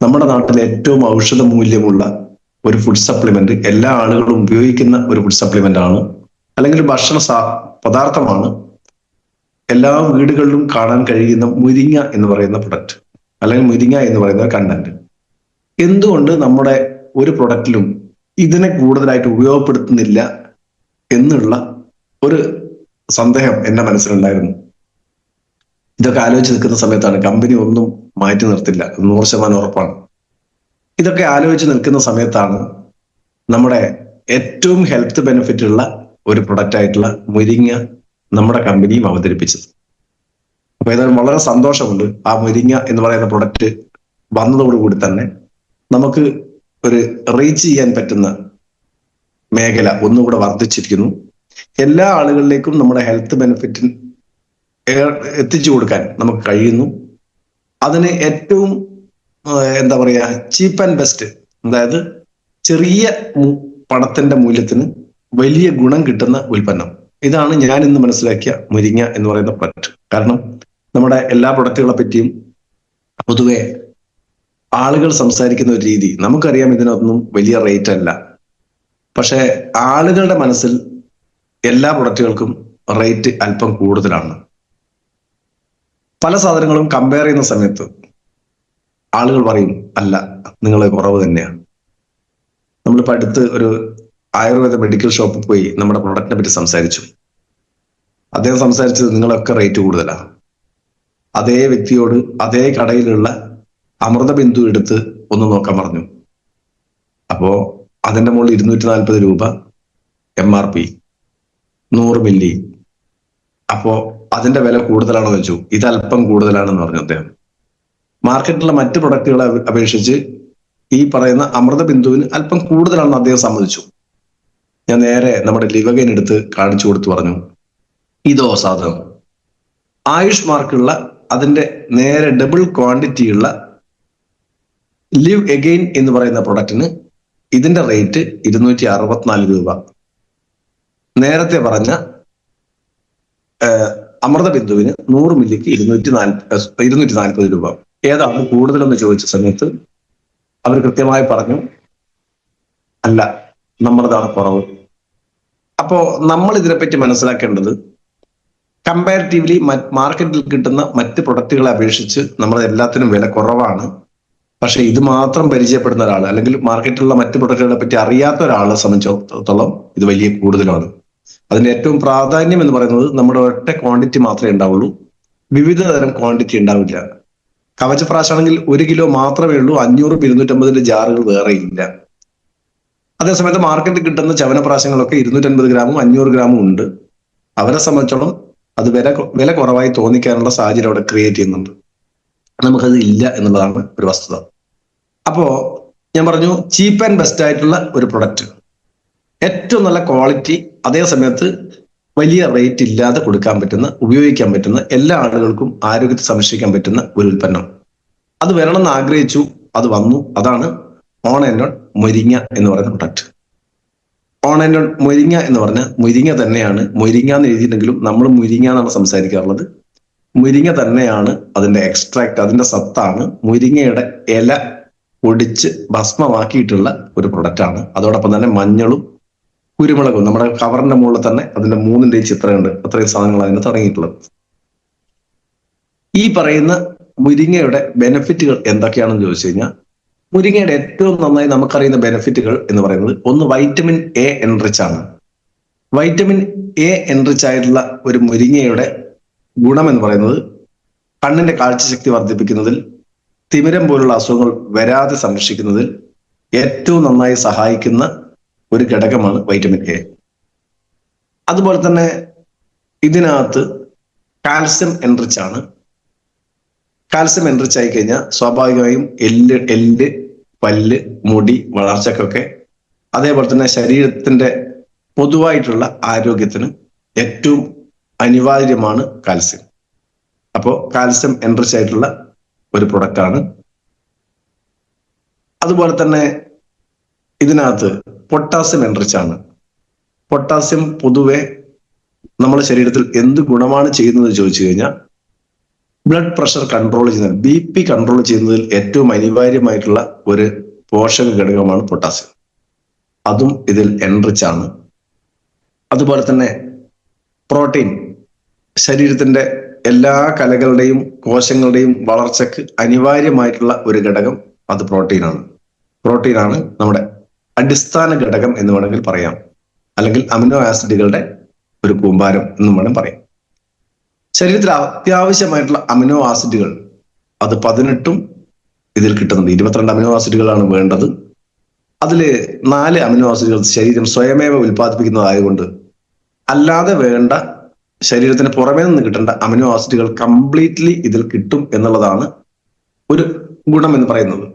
നമ്മുടെ നാട്ടിലെ ഏറ്റവും ഔഷധ മൂല്യമുള്ള ഒരു ഫുഡ് സപ്ലിമെന്റ്, എല്ലാ ആളുകളും ഉപയോഗിക്കുന്ന ഒരു ഫുഡ് സപ്ലിമെന്റ് ആണ്, അല്ലെങ്കിൽ ഭക്ഷണ പദാർത്ഥമാണ്. എല്ലാ വീടുകളിലും കാണാൻ കഴിയുന്ന മുരിങ്ങ എന്ന് പറയുന്ന പ്രൊഡക്റ്റ്, അല്ലെങ്കിൽ മുരിങ്ങ എന്ന് പറയുന്ന കണ്ടന്റ്. എന്തുകൊണ്ട് നമ്മുടെ ഒരു പ്രൊഡക്റ്റിലും ഇതിനെ കൂടുതലായിട്ട് ഉപയോഗപ്പെടുത്തുന്നില്ല എന്നുള്ള ഒരു സന്ദേഹം എന്റെ മനസ്സിലുണ്ടായിരുന്നു. ഇതൊക്കെ ആലോചിച്ച് നിൽക്കുന്ന സമയത്താണ്, കമ്പനി ഒന്നും മാറ്റി നിർത്തില്ല, 100% ഉറപ്പാണ്. ഇതൊക്കെ ആലോചിച്ച് നിൽക്കുന്ന സമയത്താണ് നമ്മുടെ ഏറ്റവും ഹെൽത്ത് ബെനിഫിറ്റ് ഉള്ള ഒരു പ്രൊഡക്റ്റ് ആയിട്ടുള്ള മുരിങ്ങ നമ്മുടെ കമ്പനിയും അവതരിപ്പിച്ചത്. അപ്പൊ ഏതായാലും വളരെ സന്തോഷമുണ്ട്. ആ മുരിങ്ങ എന്ന് പറയുന്ന പ്രൊഡക്റ്റ് വന്നതോടുകൂടി തന്നെ നമുക്ക് ഒരു റീച്ച് ചെയ്യാൻ പറ്റുന്ന മേഖല ഒന്നുകൂടെ വർദ്ധിച്ചിരിക്കുന്നു. എല്ലാ ആളുകളിലേക്കും നമ്മുടെ ഹെൽത്ത് ബെനിഫിറ്റ് എത്തിച്ചു കൊടുക്കാൻ നമുക്ക് കഴിയുന്നു. അതിന് ഏറ്റവും എന്താ പറയാ, ചീപ്പ് ആൻഡ് ബെസ്റ്റ്, അതായത് ചെറിയ പണത്തിന്റെ മൂല്യത്തിന് വലിയ ഗുണം കിട്ടുന്ന ഉൽപ്പന്നം. ഇതാണ് ഞാൻ ഇന്ന് മനസ്സിലാക്കിയ മുരിങ്ങ എന്ന് പറയുന്ന പ്രൊഡക്റ്റ്. കാരണം നമ്മുടെ എല്ലാ പ്രൊഡക്റ്റുകളെ പറ്റിയും പൊതുവെ ആളുകൾ സംസാരിക്കുന്ന ഒരു രീതി നമുക്കറിയാം, ഇതിനൊന്നും വലിയ റേറ്റ് അല്ല. പക്ഷെ ആളുകളുടെ മനസ്സിൽ എല്ലാ പ്രൊഡക്റ്റുകൾക്കും റേറ്റ് അല്പം കൂടുതലാണ്. പല സാധനങ്ങളും കമ്പയർ ചെയ്യുന്ന സമയത്ത് ആളുകൾ പറയും, അല്ല, നിങ്ങൾ കുറവ് തന്നെയാണ്. നമ്മളിപ്പോൾ അടുത്ത് ഒരു ആയുർവേദ മെഡിക്കൽ ഷോപ്പിൽ പോയി നമ്മുടെ പ്രൊഡക്റ്റിനെ പറ്റി സംസാരിച്ചു. അദ്ദേഹം സംസാരിച്ചത് നിങ്ങളൊക്കെ റേറ്റ് കൂടുതലാണ്. അതേ വ്യക്തിയോട് അതേ കടയിലുള്ള അമൃത ബിന്ദു എടുത്ത് ഒന്ന് നോക്കാൻ പറഞ്ഞു. അപ്പോ അതിന്റെ മുകളിൽ 240 രൂപ MRP, 100 മില്ലി. അപ്പോ അതിന്റെ വില കൂടുതലാണെന്ന് വെച്ചു. ഇത് അല്പം കൂടുതലാണെന്ന് പറഞ്ഞു അദ്ദേഹം. മാർക്കറ്റിലുള്ള മറ്റ് പ്രൊഡക്റ്റുകളെ അപേക്ഷിച്ച് ഈ പറയുന്ന അമൃത ബിന്ദുവിന് അല്പം കൂടുതലാണെന്ന് അദ്ദേഹം സമ്മതിച്ചു. ഞാൻ നേരെ നമ്മുടെ ലിവഗൈൻ എടുത്ത് കാണിച്ചു കൊടുത്തു, പറഞ്ഞു, ഇതോ സാധനം ആയുഷ് മാർക്കുള്ള അതിന്റെ നേരെ ഡബിൾ ക്വാണ്ടിറ്റി ഉള്ള ലിവ് എഗെയിൻ എന്ന് പറയുന്ന പ്രൊഡക്റ്റിന് ഇതിന്റെ റേറ്റ് 264 രൂപ. നേരത്തെ പറഞ്ഞ അമൃത ബിന്ദുവിന് 100 മില്ലിക്ക് 240 രൂപ. ഏതാണ് കൂടുതലെന്ന് ചോദിച്ച സമയത്ത് അവർ കൃത്യമായി പറഞ്ഞു, അല്ല, നമ്മുടേതാണ് കുറവ്. അപ്പോ നമ്മൾ ഇതിനെപ്പറ്റി മനസ്സിലാക്കേണ്ടത്, കമ്പാരിറ്റീവ്ലി മാർക്കറ്റിൽ കിട്ടുന്ന മറ്റ് പ്രൊഡക്റ്റുകളെ അപേക്ഷിച്ച് നമ്മൾ എല്ലാത്തിനും വില കുറവാണ്. പക്ഷെ ഇത് മാത്രം പരിചയപ്പെടുന്ന ഒരാൾ, അല്ലെങ്കിൽ മാർക്കറ്റിലുള്ള മറ്റ് പ്രൊഡക്റ്റുകളെ പറ്റി അറിയാത്ത ഒരാളെ സംബന്ധിച്ചിടത്തോളം ഇത് വലിയ കൂടുതലാണ്. അതിന്റെ ഏറ്റവും പ്രാധാന്യം എന്ന് പറയുന്നത് നമ്മുടെ ഒറ്റ ക്വാണ്ടിറ്റി മാത്രമേ ഉണ്ടാവുള്ളൂ, വിവിധ തരം ക്വാണ്ടിറ്റി ഉണ്ടാവില്ല. കവചപ്രാശാണെങ്കിൽ 1 കിലോ മാത്രമേ ഉള്ളൂ, 500-250 ജാറുകൾ വേറെ ഇല്ല. അതേസമയത്ത് മാർക്കറ്റിൽ കിട്ടുന്ന ചവനപ്രാശങ്ങളൊക്കെ 250 ഗ്രാമും 500 ഗ്രാമും ഉണ്ട്. അവരെ സംബന്ധിച്ചോളം അത് വില കുറവായി തോന്നിക്കാനുള്ള സാഹചര്യം അവിടെ ക്രിയേറ്റ് ചെയ്യുന്നുണ്ട്. നമുക്കത് ഇല്ല എന്നുള്ളതാണ് ഒരു വസ്തുത. അപ്പോ ഞാൻ പറഞ്ഞു, ചീപ്പ് ആൻഡ് ബെസ്റ്റ് ആയിട്ടുള്ള ഒരു പ്രൊഡക്റ്റ്, ഏറ്റവും നല്ല ക്വാളിറ്റി, അതേ സമയത്ത് വലിയ റേറ്റ് ഇല്ലാതെ കൊടുക്കാൻ പറ്റുന്ന, ഉപയോഗിക്കാൻ പറ്റുന്ന, എല്ലാ ആളുകൾക്കും ആരോഗ്യത്തെ സംരക്ഷിക്കാൻ പറ്റുന്ന ഒരു ഉൽപ്പന്നം. അത് വരണമെന്ന് ആഗ്രഹിച്ചു, അത് വന്നു. അതാണ് ഓൺ ആൻഡ് ഓൺ മുരിങ്ങ എന്ന് പറയുന്ന പ്രൊഡക്റ്റ്. ഓൺ ആൻഡ് ഓൺ മുരിങ്ങ എന്ന് പറഞ്ഞാൽ മുരിങ്ങ തന്നെയാണ്. മുരിങ്ങ എന്ന് എഴുതിയിട്ടുണ്ടെങ്കിലും നമ്മൾ മുരിങ്ങ എന്നാണ് സംസാരിക്കാറുള്ളത്. മുരിങ്ങ തന്നെയാണ് അതിന്റെ എക്സ്ട്രാക്ട്, അതിന്റെ സത്താണ്. മുരിങ്ങയുടെ ഇല പൊടിച്ച് ഭസ്മമാക്കിയിട്ടുള്ള ഒരു പ്രൊഡക്റ്റ് ആണ്. അതോടൊപ്പം തന്നെ മഞ്ഞളും കുരുമുളകും. നമ്മുടെ കവറിന്റെ മുകളിൽ തന്നെ അതിന്റെ 3ന്റെ ചിത്രമുണ്ട്. അത്രയും സാധനങ്ങൾ അതിന് തുടങ്ങിയിട്ടുള്ളത്. ഈ പറയുന്ന മുരിങ്ങയുടെ ബെനിഫിറ്റുകൾ എന്തൊക്കെയാണെന്ന് ചോദിച്ചു കഴിഞ്ഞാൽ, മുരിങ്ങയുടെ ഏറ്റവും നന്നായി നമുക്കറിയുന്ന ബെനിഫിറ്റുകൾ എന്ന് പറയുന്നത്, ഒന്ന് വൈറ്റമിൻ എ എൻറിച്ച് ആണ്. വൈറ്റമിൻ എ എൻറിച്ച് ആയിട്ടുള്ള ഒരു മുരിങ്ങയുടെ ഗുണം എന്ന് പറയുന്നത് കണ്ണിന്റെ കാഴ്ചശക്തി വർദ്ധിപ്പിക്കുന്നതിൽ, തിമിരം പോലുള്ള അസുഖങ്ങൾ വരാതെ സംരക്ഷിക്കുന്നതിൽ ഏറ്റവും നന്നായി സഹായിക്കുന്ന ഒരു ഘടകമാണ് വൈറ്റമിൻ എ. അതുപോലെ തന്നെ ഇതിനകത്ത് കാൽസ്യം എൻറിച്ച് ആണ്. കാൽസ്യം എൻറിച്ച് ആയി കഴിഞ്ഞാൽ സ്വാഭാവികമായും എല്ല്, പല്ല്, മുടി വളർച്ചക്കൊക്കെ, അതേപോലെ തന്നെ ശരീരത്തിന്റെ പൊതുവായിട്ടുള്ള ആരോഗ്യത്തിന് ഏറ്റവും അനിവാര്യമാണ് കാൽസ്യം. അപ്പോൾ കാൽസ്യം എൻറിച്ച് ആയിട്ടുള്ള ഒരു പ്രൊഡക്റ്റ് ആണ്. അതുപോലെ തന്നെ ഇതിനകത്ത് പൊട്ടാസ്യം എൻറിച്ച് ആണ്. പൊട്ടാസ്യം പൊതുവെ നമ്മുടെ ശരീരത്തിൽ എന്ത് ഗുണമാണ് ചെയ്യുന്നത് ചോദിച്ചു കഴിഞ്ഞാൽ, ബ്ലഡ് പ്രഷർ കൺട്രോൾ ചെയ്യുന്നത്, BP കൺട്രോൾ ചെയ്യുന്നതിൽ ഏറ്റവും അനിവാര്യമായിട്ടുള്ള ഒരു പോഷക ഘടകമാണ് പൊട്ടാസ്യം. അതും ഇതിൽ എൻറിച്ച് ആണ്. അതുപോലെ തന്നെ പ്രോട്ടീൻ, ശരീരത്തിന്റെ എല്ലാ കലകളുടെയും കോശങ്ങളുടെയും വളർച്ചയ്ക്ക് അനിവാര്യമായിട്ടുള്ള ഒരു ഘടകം അത് പ്രോട്ടീനാണ്. പ്രോട്ടീനാണ് നമ്മുടെ അടിസ്ഥാന ഘടകം എന്ന് വേണമെങ്കിൽ പറയാം, അല്ലെങ്കിൽ അമിനോ ആസിഡുകളുടെ ഒരു കൂമ്പാരം എന്നും വേണം പറയാം. ശരീരത്തിൽ അത്യാവശ്യമായിട്ടുള്ള അമിനോ ആസിഡുകൾ അത് 18 ഇതിൽ കിട്ടുന്നുണ്ട്. 22 അമിനോ ആസിഡുകളാണ് വേണ്ടത്. അതില് 4 അമിനോ ആസിഡുകൾ ശരീരം സ്വയമേവ ഉൽപ്പാദിപ്പിക്കുന്നതായതുകൊണ്ട് അല്ലാതെ വേണ്ട ശരീരത്തിന് പുറമേ നിന്ന് കിട്ടേണ്ട അമിനോ ആസിഡുകൾ കംപ്ലീറ്റ്ലി ഇതിൽ കിട്ടും എന്നുള്ളതാണ് ഒരു ഗുണം എന്ന് പറയുന്നത്.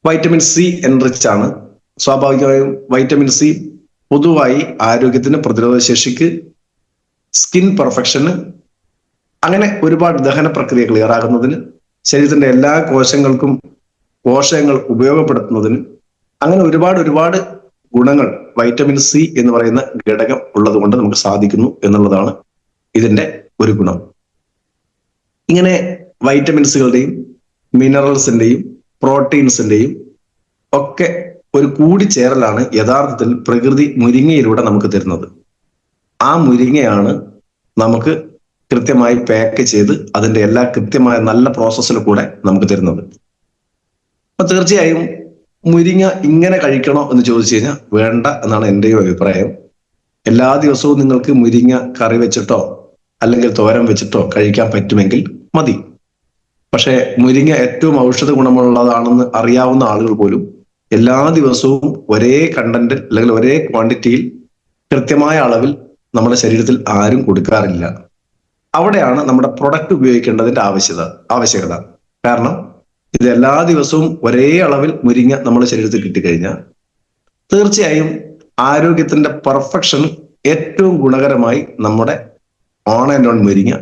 വൈറ്റമിൻ സി എൻറിച്ച് ആണ്. സ്വാഭാവികമായും വൈറ്റമിൻ സി പൊതുവായി ആരോഗ്യത്തിന്, പ്രതിരോധ ശേഷിക്ക്, സ്കിൻ പെർഫെക്ഷന്, അങ്ങനെ ഒരുപാട് ദഹന പ്രക്രിയ ക്ലിയർ ആകുന്നതിന്, ശരീരത്തിന്റെ എല്ലാ കോശങ്ങൾക്കും പോഷകങ്ങൾ ഉപയോഗപ്പെടുത്തുന്നതിന്, അങ്ങനെ ഒരുപാട് ഗുണങ്ങൾ വൈറ്റമിൻ സി എന്ന് പറയുന്ന ഘടകം ഉള്ളത് കൊണ്ട് നമുക്ക് സാധിക്കുന്നു എന്നുള്ളതാണ് ഇതിന്റെ ഒരു ഗുണം. ഇങ്ങനെ വൈറ്റമിൻസുകളുടെയും മിനറൽസിന്റെയും പ്രോട്ടീൻസിന്റെയും ഒക്കെ ഒരു കൂടിച്ചേരലാണ് യഥാർത്ഥത്തിൽ പ്രകൃതി മുരിങ്ങയിലൂടെ നമുക്ക് തരുന്നത്. ആ മുരിങ്ങയാണ് നമുക്ക് കൃത്യമായി പാക്ക് ചെയ്ത് അതിന്റെ എല്ലാ കൃത്യമായ നല്ല പ്രോസസ്സിൽ കൂടെ നമുക്ക് തരുന്നത്. അപ്പൊ തീർച്ചയായും മുരിങ്ങ ഇങ്ങനെ കഴിക്കണോ എന്ന് ചോദിച്ചു കഴിഞ്ഞാൽ വേണ്ട എന്നാണ് എന്റെയും അഭിപ്രായം. എല്ലാ ദിവസവും നിങ്ങൾക്ക് മുരിങ്ങ കറി വെച്ചിട്ടോ അല്ലെങ്കിൽ തോരൻ വെച്ചിട്ടോ കഴിക്കാൻ പറ്റുമെങ്കിൽ മതി. പക്ഷെ മുരിങ്ങ ഏറ്റവും ഔഷധ ഗുണമുള്ളതാണെന്ന് അറിയാവുന്ന ആളുകൾ പോലും എല്ലാ ദിവസവും ഒരേ കണ്ടന്റ് അല്ലെങ്കിൽ ഒരേ ക്വാണ്ടിറ്റിയിൽ കൃത്യമായ അളവിൽ നമ്മുടെ ശരീരത്തിൽ ആരും കൊടുക്കാറില്ല. അവിടെയാണ് നമ്മുടെ പ്രൊഡക്റ്റ് ഉപയോഗിക്കേണ്ടതിന്റെ ആവശ്യകത. കാരണം ഇത് എല്ലാ ദിവസവും ഒരേ അളവിൽ മുരിങ്ങ നമ്മുടെ ശരീരത്തിൽ കിട്ടിക്കഴിഞ്ഞാൽ തീർച്ചയായും ആരോഗ്യത്തിന്റെ പെർഫെക്ഷൻ ഏറ്റവും ഗുണകരമായി നമ്മുടെ ഓൺ ആൻഡ് ഓൺ മുരിങ്ങ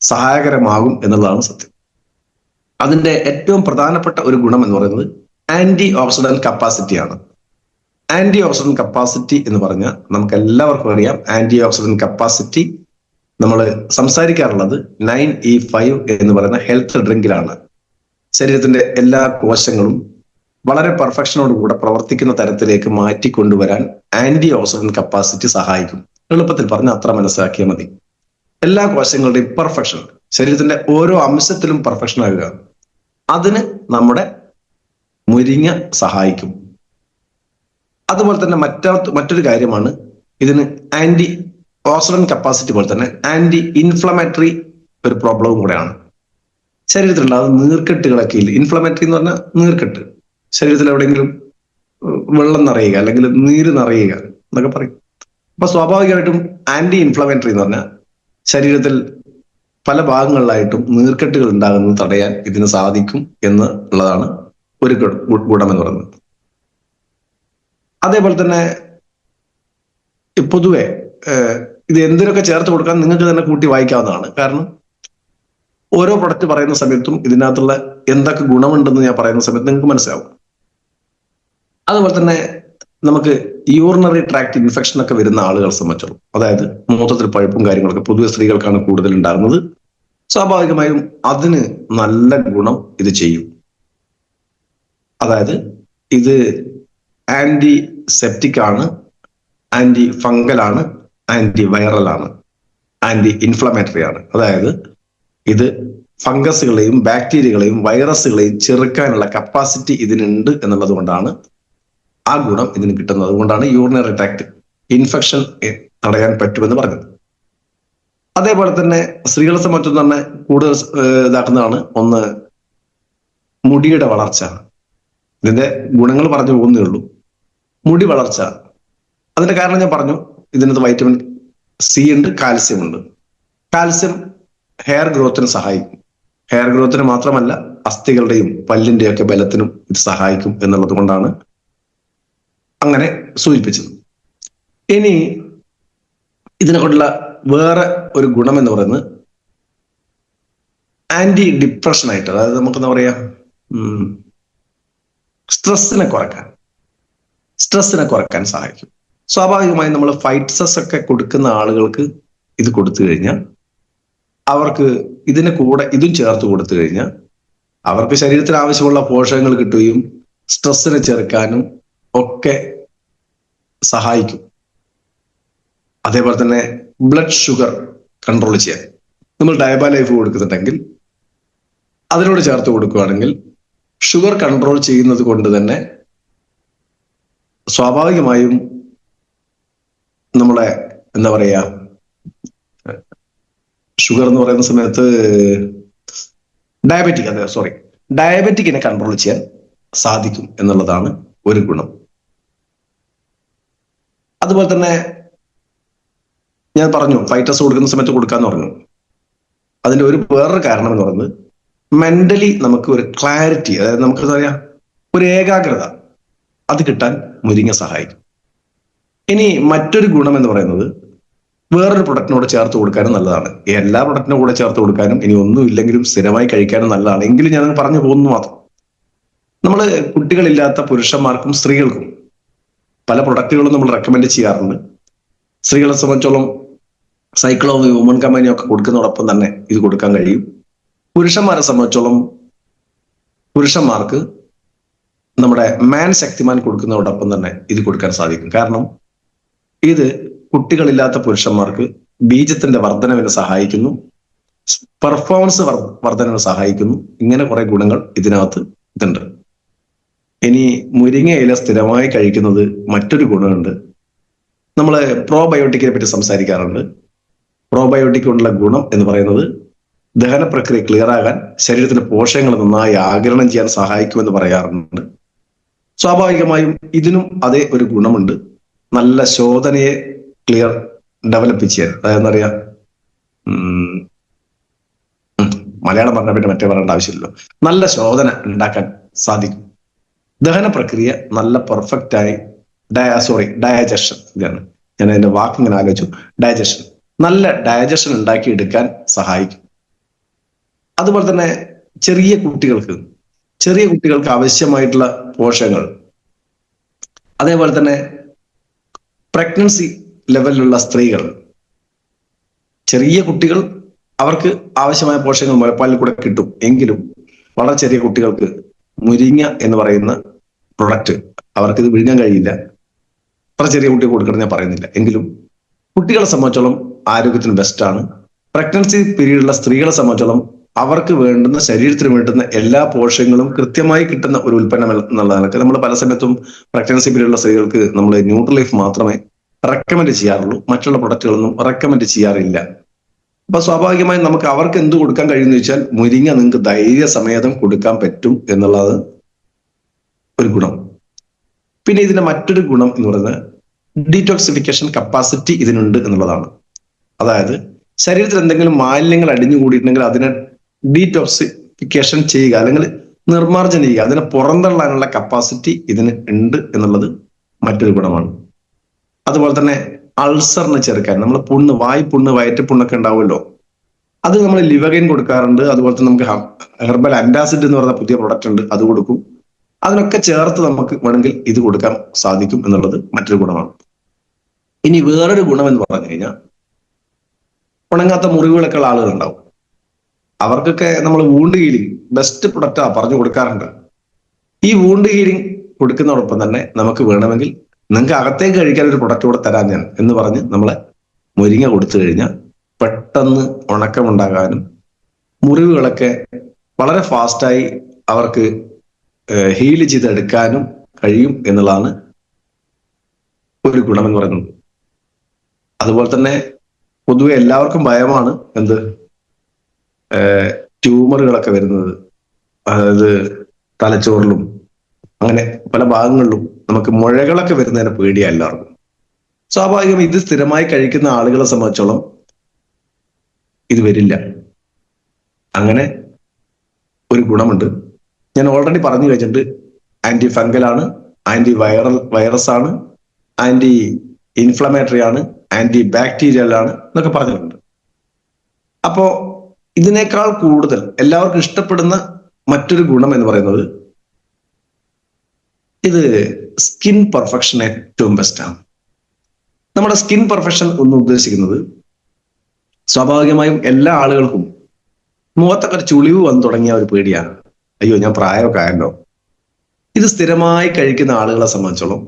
സഹായകരമാകും എന്നുള്ളതാണ് സത്യം. അതിന്റെ ഏറ്റവും പ്രധാനപ്പെട്ട ഒരു ഗുണം എന്ന് പറയുന്നത് ആന്റി ഓക്സിഡന്റ് കപ്പാസിറ്റിയാണ്. ആന്റി ഓക്സിഡന്റ് കപ്പാസിറ്റി എന്ന് പറഞ്ഞാൽ നമുക്ക് എല്ലാവർക്കും അറിയാം. ആന്റി ഓക്സിഡന്റ് കപ്പാസിറ്റി നമ്മൾ സംസാരിക്കാറുള്ളത് 9E5 എന്ന് പറയുന്ന ഹെൽത്ത് ഡ്രിങ്കിലാണ്. ശരീരത്തിന്റെ എല്ലാ കോശങ്ങളും വളരെ പെർഫെക്ഷനോടുകൂടെ പ്രവർത്തിക്കുന്ന തരത്തിലേക്ക് മാറ്റിക്കൊണ്ടുവരാൻ ആന്റി ഓക്സിഡന്റ് കപ്പാസിറ്റി സഹായിക്കും. എളുപ്പത്തിൽ പറഞ്ഞ് അത്ര മനസ്സിലാക്കിയാൽ മതി. എല്ലാ കോശങ്ങളുടെയും പെർഫെക്ഷൻ, ശരീരത്തിന്റെ ഓരോ അംശത്തിലും പെർഫെക്ഷൻ ആകുക, അതിന് നമ്മുടെ മുരിങ്ങ സഹായിക്കും. അതുപോലെ തന്നെ മറ്റൊരു കാര്യമാണ്, ഇതിന് ആന്റി ഓക്സിഡന്റ് കപ്പാസിറ്റി പോലെ തന്നെ ആന്റി ഇൻഫ്ലമേറ്ററി ഒരു പ്രോബ്ലവും കൂടെയാണ്. ശരീരത്തിലുണ്ടാകുന്ന നീർക്കെട്ടുകളൊക്കെ ഇല്ല. ഇൻഫ്ലമേറ്ററി എന്ന് പറഞ്ഞാൽ നീർക്കെട്ട്, ശരീരത്തിൽ എവിടെയെങ്കിലും വെള്ളം നിറയുക അല്ലെങ്കിൽ നീര് നിറയുക എന്നൊക്കെ പറയും. അപ്പൊ സ്വാഭാവികമായിട്ടും ആന്റി ഇൻഫ്ലമേറ്ററി എന്ന് പറഞ്ഞാൽ ശരീരത്തിൽ പല ഭാഗങ്ങളിലായിട്ടും നീർക്കെട്ടുകൾ ഉണ്ടാകുന്നത് തടയാൻ ഇതിന് സാധിക്കും എന്നുള്ളതാണ് ഒരു ഗുണം എന്ന് പറയുന്നത്. അതേപോലെ തന്നെ പൊതുവെ ഇത് എന്തിനൊക്കെ ചേർത്ത് കൊടുക്കാൻ നിങ്ങൾക്ക് തന്നെ കൂട്ടി വായിക്കാവുന്നതാണ്. കാരണം ഓരോ പ്രൊഡക്റ്റ് പറയുന്ന സമയത്തും ഇതിനകത്തുള്ള എന്തൊക്കെ ഗുണമുണ്ടെന്ന് ഞാൻ പറയുന്ന സമയത്ത് നിങ്ങൾക്ക് മനസ്സിലാവും. അതുപോലെ തന്നെ നമുക്ക് യൂറിനറി ട്രാക്ട് ഇൻഫെക്ഷൻ ഒക്കെ വരുന്ന ആളുകളെ സംബന്ധിച്ചുള്ളൂ, അതായത് മൂത്രത്തിൽ പഴുപ്പും കാര്യങ്ങളൊക്കെ പൊതുവെ സ്ത്രീകൾക്കാണ് കൂടുതൽ ഉണ്ടാകുന്നത്. സ്വാഭാവികമായും അതിന് നല്ല ഗുണം ഇത് ചെയ്യും. അതായത് ഇത് ആന്റി സെപ്റ്റിക് ആണ്, ആന്റി ഫംഗൽ ആണ്, ആന്റി വൈറൽ ആണ്, ആന്റി ഇൻഫ്ലമേറ്ററി ആണ്. അതായത് ഇത് ഫംഗസുകളെയും ബാക്ടീരിയകളെയും വൈറസുകളെയും ചെറുക്കാനുള്ള കപ്പാസിറ്റി ഇതിനുണ്ട് എന്നുള്ളത് കൊണ്ടാണ് ആ ഗുണം ഇതിന് കിട്ടുന്നത്. അതുകൊണ്ടാണ് യൂറിനറി ട്രാക്ട് ഇൻഫെക്ഷൻ തടയാൻ പറ്റുമെന്ന് പറഞ്ഞത്. അതേപോലെ തന്നെ സ്ത്രീകളെ സംബന്ധിച്ച് തന്നെ കൂടുതൽ ഇതാക്കുന്നതാണ് ഒന്ന് മുടിയുടെ വളർച്ച. ഇതിന്റെ ഗുണങ്ങൾ പറഞ്ഞു പോകുന്നേ ഉള്ളൂ. മുടി വളർച്ച, അതിന്റെ കാരണം ഞാൻ പറഞ്ഞു. ഇതിനകത്ത് വൈറ്റമിൻ സി ഉണ്ട്, കാൽസ്യം ഉണ്ട്. കാൽസ്യം ഹെയർ ഗ്രോത്തിന് സഹായിക്കും. ഹെയർ ഗ്രോത്തിന് മാത്രമല്ല, അസ്ഥികളുടെയും പല്ലിന്റെയും ഒക്കെ ബലത്തിനും ഇത് സഹായിക്കും എന്നുള്ളത് കൊണ്ടാണ് അങ്ങനെ സൂചിപ്പിച്ചത്. ഇനി ഇതിനെ കൊണ്ടുള്ള വേറെ ഒരു ഗുണം എന്ന് പറയുന്നത് ആന്റി ഡിപ്രഷൻ ആയിട്ട്, അതായത് നമുക്ക് എന്താ പറയാ, സ്ട്രെസ്സിനെ കുറയ്ക്കാൻ സഹായിക്കും. സ്വാഭാവികമായും നമ്മൾ ഫൈറ്റ്സസ് ഒക്കെ കൊടുക്കുന്ന ആളുകൾക്ക് ഇത് കൊടുത്തു കഴിഞ്ഞാൽ അവർക്ക് ഇതിന് കൂടെ ഇതും ചേർത്ത് കൊടുത്തു കഴിഞ്ഞാൽ അവർക്ക് ശരീരത്തിന് ആവശ്യമുള്ള പോഷകങ്ങൾ കിട്ടുകയും സ്ട്രെസ്സിനെ ചെറുക്കാനും ഒക്കെ സഹായിക്കും. അതേപോലെ തന്നെ ബ്ലഡ് ഷുഗർ കൺട്രോൾ ചെയ്യാൻ നമ്മൾ ഡയബ ലൈഫ് കൊടുക്കുന്നുണ്ടെങ്കിൽ അതിനോട് ചേർത്ത് കൊടുക്കുകയാണെങ്കിൽ ഷുഗർ കൺട്രോൾ ചെയ്യുന്നത് കൊണ്ട് തന്നെ സ്വാഭാവികമായും നമ്മളെ എന്താ പറയാ, ഷുഗർ എന്ന് പറയുന്ന സമയത്ത് ഡയബറ്റിക്കിനെ കൺട്രോൾ ചെയ്യാൻ സാധിക്കും എന്നുള്ളതാണ് ഒരു ഗുണം. അതുപോലെ തന്നെ ഞാൻ പറഞ്ഞു ഫൈറ്റസ് കൊടുക്കുന്ന സമയത്ത് കൊടുക്കാന്ന് പറഞ്ഞു. അതിന്റെ വേറൊരു കാരണം എന്ന് പറയുന്നത് മെന്റലി നമുക്ക് ഒരു ക്ലാരിറ്റി, അതായത് നമുക്ക് എന്താ പറയാ, ഒരു ഏകാഗ്രത അത് കിട്ടാൻ മുരിങ്ങ സഹായിക്കും. ഇനി മറ്റൊരു ഗുണം എന്ന് പറയുന്നത് വേറൊരു പ്രൊഡക്റ്റിനോട് ചേർത്ത് കൊടുക്കാനും നല്ലതാണ്. എല്ലാ പ്രൊഡക്റ്റിനും കൂടെ ചേർത്ത് കൊടുക്കാനും ഇനി ഒന്നും ഇല്ലെങ്കിലും സ്ഥിരമായി കഴിക്കാനും നല്ലതാണ്. എങ്കിലും ഞാൻ പറഞ്ഞു പോകുന്നു മാത്രം. നമ്മൾ കുട്ടികളില്ലാത്ത പുരുഷന്മാർക്കും സ്ത്രീകൾക്കും പല പ്രൊഡക്റ്റുകളും നമ്മൾ റെക്കമെൻഡ് ചെയ്യാറുണ്ട്. സ്ത്രീകളെ സംബന്ധിച്ചോളം സൈക്ലോ വുമൺ കമ്പനി ഒക്കെ കൊടുക്കുന്നതോടൊപ്പം തന്നെ ഇത് കൊടുക്കാൻ കഴിയും. പുരുഷന്മാരെ സംബന്ധിച്ചോളം പുരുഷന്മാർക്ക് നമ്മുടെ മാൻ ശക്തിമാൻ കൊടുക്കുന്നതോടൊപ്പം തന്നെ ഇത് കൊടുക്കാൻ സാധിക്കും. കാരണം ഇത് കുട്ടികളില്ലാത്ത പുരുഷന്മാർക്ക് ബീജത്തിന്റെ വർധനവിന് സഹായിക്കുന്നു, പെർഫോമൻസ് വർധനവിന് സഹായിക്കുന്നു. ഇങ്ങനെ കുറെ ഗുണങ്ങൾ ഇതിനകത്ത് ഇതുണ്ട്. ഇനി മുരിങ്ങ ഇല സ്ഥിരമായി കഴിക്കുന്നത് മറ്റൊരു ഗുണമുണ്ട്. നമ്മൾ പ്രോബയോട്ടിക്കിനെ പറ്റി സംസാരിക്കാറുണ്ട്. പ്രോബയോട്ടിക് കൊണ്ടുള്ള ഗുണം എന്ന് പറയുന്നത് ദഹന പ്രക്രിയ ക്ലിയർ ആകാൻ, ശരീരത്തിന്റെ പോഷകങ്ങൾ നന്നായി ആഗിരണം ചെയ്യാൻ സഹായിക്കുമെന്ന് പറയാറുണ്ട്. സ്വാഭാവികമായും ഇതിനും അതേ ഒരു ഗുണമുണ്ട്. നല്ല ശോധനയെ ക്ലിയർ ഡെവലപ്പ് ചെയ്യാൻ, അതായത് എന്താ പറയാ, മലയാളം പറഞ്ഞ പറ്റി മറ്റേ പറയേണ്ട ആവശ്യമില്ലല്ലോ, നല്ല ശോധന ഉണ്ടാക്കാൻ സാധിക്കും. ദഹന പ്രക്രിയ നല്ല പെർഫെക്റ്റ് ആയി ഡയജഷൻ, ഇതാണ് ഞാൻ അതിന്റെ വാക്ക് ഇങ്ങനെ ആലോചിച്ചു, ഡയജഷൻ, നല്ല ഡയജഷൻ ഉണ്ടാക്കി എടുക്കാൻ സഹായിക്കും. അതുപോലെ തന്നെ ചെറിയ കുട്ടികൾക്ക് ആവശ്യമായിട്ടുള്ള പോഷകങ്ങൾ, അതേപോലെ തന്നെ പ്രഗ്നൻസി ലെവലിലുള്ള സ്ത്രീകൾ, ചെറിയ കുട്ടികൾ അവർക്ക് ആവശ്യമായ പോഷകങ്ങൾ മുലപ്പാലിൽ കൂടെ കിട്ടും. എങ്കിലും വളരെ ചെറിയ കുട്ടികൾക്ക് മുരിങ്ങ എന്ന് പറയുന്ന പ്രൊഡക്റ്റ് അവർക്ക് ഇത് വിഴുങ്ങാൻ കഴിയില്ല. അത്ര ചെറിയ കുട്ടികൾ കൊടുക്കണം ഞാൻ പറയുന്നില്ല. എങ്കിലും കുട്ടികളെ സംബന്ധിച്ചോളം ആരോഗ്യത്തിന് ബെസ്റ്റാണ്. പ്രഗ്നൻസി പീരീഡുള്ള സ്ത്രീകളെ സംബന്ധിച്ചോളം അവർക്ക് വേണ്ടുന്ന, ശരീരത്തിന് വേണ്ടുന്ന എല്ലാ പോഷകങ്ങളും കൃത്യമായി കിട്ടുന്ന ഒരു ഉൽപ്പന്നം എന്നുള്ളതാണ്. നമ്മൾ പല സമയത്തും പ്രഗ്നൻസി പീരീഡുള്ള സ്ത്രീകൾക്ക് നമ്മൾ ന്യൂട്രലൈഫ് മാത്രമേ റെക്കമെൻഡ് ചെയ്യാറുള്ളൂ, മറ്റുള്ള പ്രൊഡക്റ്റുകളൊന്നും റെക്കമെൻഡ് ചെയ്യാറില്ല. അപ്പൊ സ്വാഭാവികമായും നമുക്ക് അവർക്ക് എന്ത് കൊടുക്കാൻ കഴിയുമെന്ന് വെച്ചാൽ മുരിങ്ങ നിങ്ങൾക്ക് ധൈര്യസമേതം കൊടുക്കാൻ പറ്റും എന്നുള്ളത് ഒരു ഗുണം. പിന്നെ ഇതിന്റെ മറ്റൊരു ഗുണം എന്ന് പറയുന്നത് ഡീറ്റോക്സിഫിക്കേഷൻ കപ്പാസിറ്റി ഇതിനുണ്ട് എന്നുള്ളതാണ്. അതായത് ശരീരത്തിൽ എന്തെങ്കിലും മാലിന്യങ്ങൾ അടിഞ്ഞുകൂടിയിട്ടുണ്ടെങ്കിൽ അതിനെ ഡീറ്റോക്സിഫിക്കേഷൻ ചെയ്യുക, അല്ലെങ്കിൽ നിർമ്മാർജ്ജനം ചെയ്യുക, അതിനെ പുറന്തള്ളാനുള്ള കപ്പാസിറ്റി ഇതിന് ഉണ്ട് എന്നുള്ളത് മറ്റൊരു ഗുണമാണ്. അതുപോലെ തന്നെ അൾസറിന് ചെറുക്കാൻ, നമ്മൾ വായ്പുണ്ണ് വയറ്റുപുണ്ണൊക്കെ ഉണ്ടാവുമല്ലോ, അത് നമ്മൾ ലിവഗൈൻ കൊടുക്കാറുണ്ട്. അതുപോലെ തന്നെ നമുക്ക് ഹെർബൽ ആന്റാസിഡ് എന്ന് പറയുന്ന പുതിയ പ്രൊഡക്റ്റ് ഉണ്ട്, അത് കൊടുക്കും. അതിനൊക്കെ ചേർത്ത് നമുക്ക് വേണമെങ്കിൽ ഇത് കൊടുക്കാൻ സാധിക്കും എന്നുള്ളത് മറ്റൊരു ഗുണമാണ്. ഇനി വേറൊരു ഗുണം എന്ന് പറഞ്ഞു കഴിഞ്ഞാൽ ഉണങ്ങാത്ത മുറിവുകളൊക്കെ ഉള്ള ആളുകൾ ഉണ്ടാവും. അവർക്കൊക്കെ നമ്മൾ വൂണ്ട് ഹീലിംഗ് ബെസ്റ്റ് പ്രൊഡക്റ്റാ പറഞ്ഞു കൊടുക്കാറുണ്ട്. ഈ വൂണ്ട് ഹീലിംഗ് കൊടുക്കുന്നതോടൊപ്പം തന്നെ നമുക്ക് വേണമെങ്കിൽ നിങ്ങൾക്ക് അകത്തേക്ക് കഴിക്കാൻ ഒരു പ്രൊഡക്റ്റ് കൂടെ തരാൻ ഞാൻ എന്ന് പറഞ്ഞ് നമ്മളെ മുരിങ്ങ കൊടുത്തു കഴിഞ്ഞാൽ പെട്ടെന്ന് ഉണക്കമുണ്ടാകാനും മുറിവുകളൊക്കെ വളരെ ഫാസ്റ്റായി അവർക്ക് ഹീൽ ചെയ്തെടുക്കാനും കഴിയും എന്നുള്ളതാണ് ഒരു ഗുണമെന്ന് പറയുന്നത്. അതുപോലെ തന്നെ പൊതുവെ എല്ലാവർക്കും ഭയമാണ് എന്ത്, ട്യൂമറുകളൊക്കെ വരുന്നത്. അതായത് തലച്ചോറിലും അങ്ങനെ പല ഭാഗങ്ങളിലും നമുക്ക് മുഴകളൊക്കെ വരുന്നതിന് പേടിയാ എല്ലാവർക്കും. സ്വാഭാവികം ഇത് സ്ഥിരമായി കഴിക്കുന്ന ആളുകളെ സംബന്ധിച്ചോളം ഇത് വരില്ല. അങ്ങനെ ഒരു ഗുണമുണ്ട്. ഞാൻ ഓൾറെഡി പറഞ്ഞു കഴിഞ്ഞിട്ടുണ്ട്, ആന്റി ഫംഗൽ ആണ്, ആന്റി വൈറസ് ആണ്, ആന്റി ഇൻഫ്ലമേറ്ററി ആണ്, ആന്റി ബാക്ടീരിയൽ ആണ് എന്നൊക്കെ പറഞ്ഞിട്ടുണ്ട്. അപ്പോ ഇതിനേക്കാൾ കൂടുതൽ എല്ലാവർക്കും ഇഷ്ടപ്പെടുന്ന മറ്റൊരു ഗുണം എന്ന് പറയുന്നത് ഇത് സ്കിൻ പെർഫെക്ഷൻ ഏറ്റവും ബെസ്റ്റാണ്. നമ്മുടെ സ്കിൻ പെർഫെക്ഷൻ എന്ന് ഉദ്ദേശിക്കുന്നത് സ്വാഭാവികമായും എല്ലാ ആളുകൾക്കും മുഖത്തൊക്കെ ഒരു ചുളിവ് വന്നു തുടങ്ങിയ ഒരു പേടിയാണ്. അയ്യോ ഞാൻ പ്രായമൊക്കെ ആയല്ലോ. ഇത് സ്ഥിരമായി കഴിക്കുന്ന ആളുകളെ സംബന്ധിച്ചോളം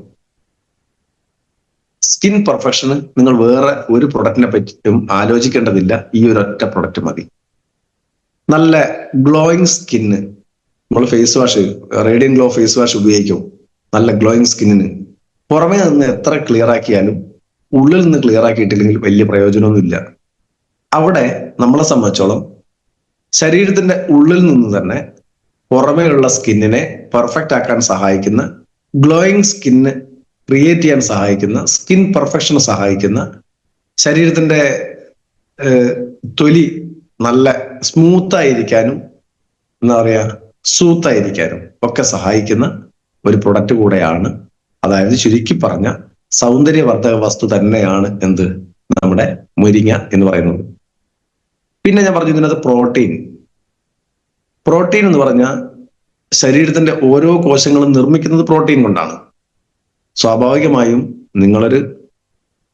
സ്കിൻ പെർഫെക്ഷന് നിങ്ങൾ വേറെ ഒരു പ്രൊഡക്റ്റിനെ പറ്റിയും ആലോചിക്കേണ്ടതില്ല. ഈ ഒരു ഒറ്റ പ്രൊഡക്റ്റ് മതി. നല്ല ഗ്ലോയിങ് സ്കിന്ന് നമ്മൾ face wash, radiant glow face wash ഉപയോഗിക്കും. നല്ല ഗ്ലോയിങ് സ്കിന്നിന് പുറമേ നിന്ന് എത്ര ക്ലിയർ ആക്കിയാലും ഉള്ളിൽ നിന്ന് ക്ലിയർ ആക്കിയിട്ടില്ലെങ്കിൽ വലിയ പ്രയോജനമൊന്നുമില്ല. അവിടെ നമ്മളെ സംബന്ധിച്ചോളം ശരീരത്തിന്റെ ഉള്ളിൽ നിന്ന് തന്നെ പുറമേയുള്ള സ്കിന്നിനെ പെർഫെക്റ്റ് ആക്കാൻ സഹായിക്കുന്ന, ഗ്ലോയിങ് സ്കിന്ന് ക്രിയേറ്റ് ചെയ്യാൻ സഹായിക്കുന്ന, സ്കിൻ പെർഫെക്ഷന് സഹായിക്കുന്ന, ശരീരത്തിന്റെ തൊലി നല്ല സ്മൂത്ത് ആയിരിക്കാനും എന്താ പറയാ സൂത്തായിരിക്കാനും ഒക്കെ സഹായിക്കുന്ന ഒരു പ്രൊഡക്റ്റ് കൂടെയാണ്. അതായത് ചുരുക്കി പറഞ്ഞ സൗന്ദര്യവർദ്ധക വസ്തു തന്നെയാണ് എന്ത് നമ്മുടെ മുരിങ്ങ എന്ന് പറയുന്നത്. പിന്നെ ഞാൻ പറഞ്ഞു ഇതിനകത്ത് പ്രോട്ടീൻ എന്ന് പറഞ്ഞാൽ ശരീരത്തിന്റെ ഓരോ കോശങ്ങളും നിർമ്മിക്കുന്നത് പ്രോട്ടീൻ കൊണ്ടാണ്. സ്വാഭാവികമായും നിങ്ങളൊരു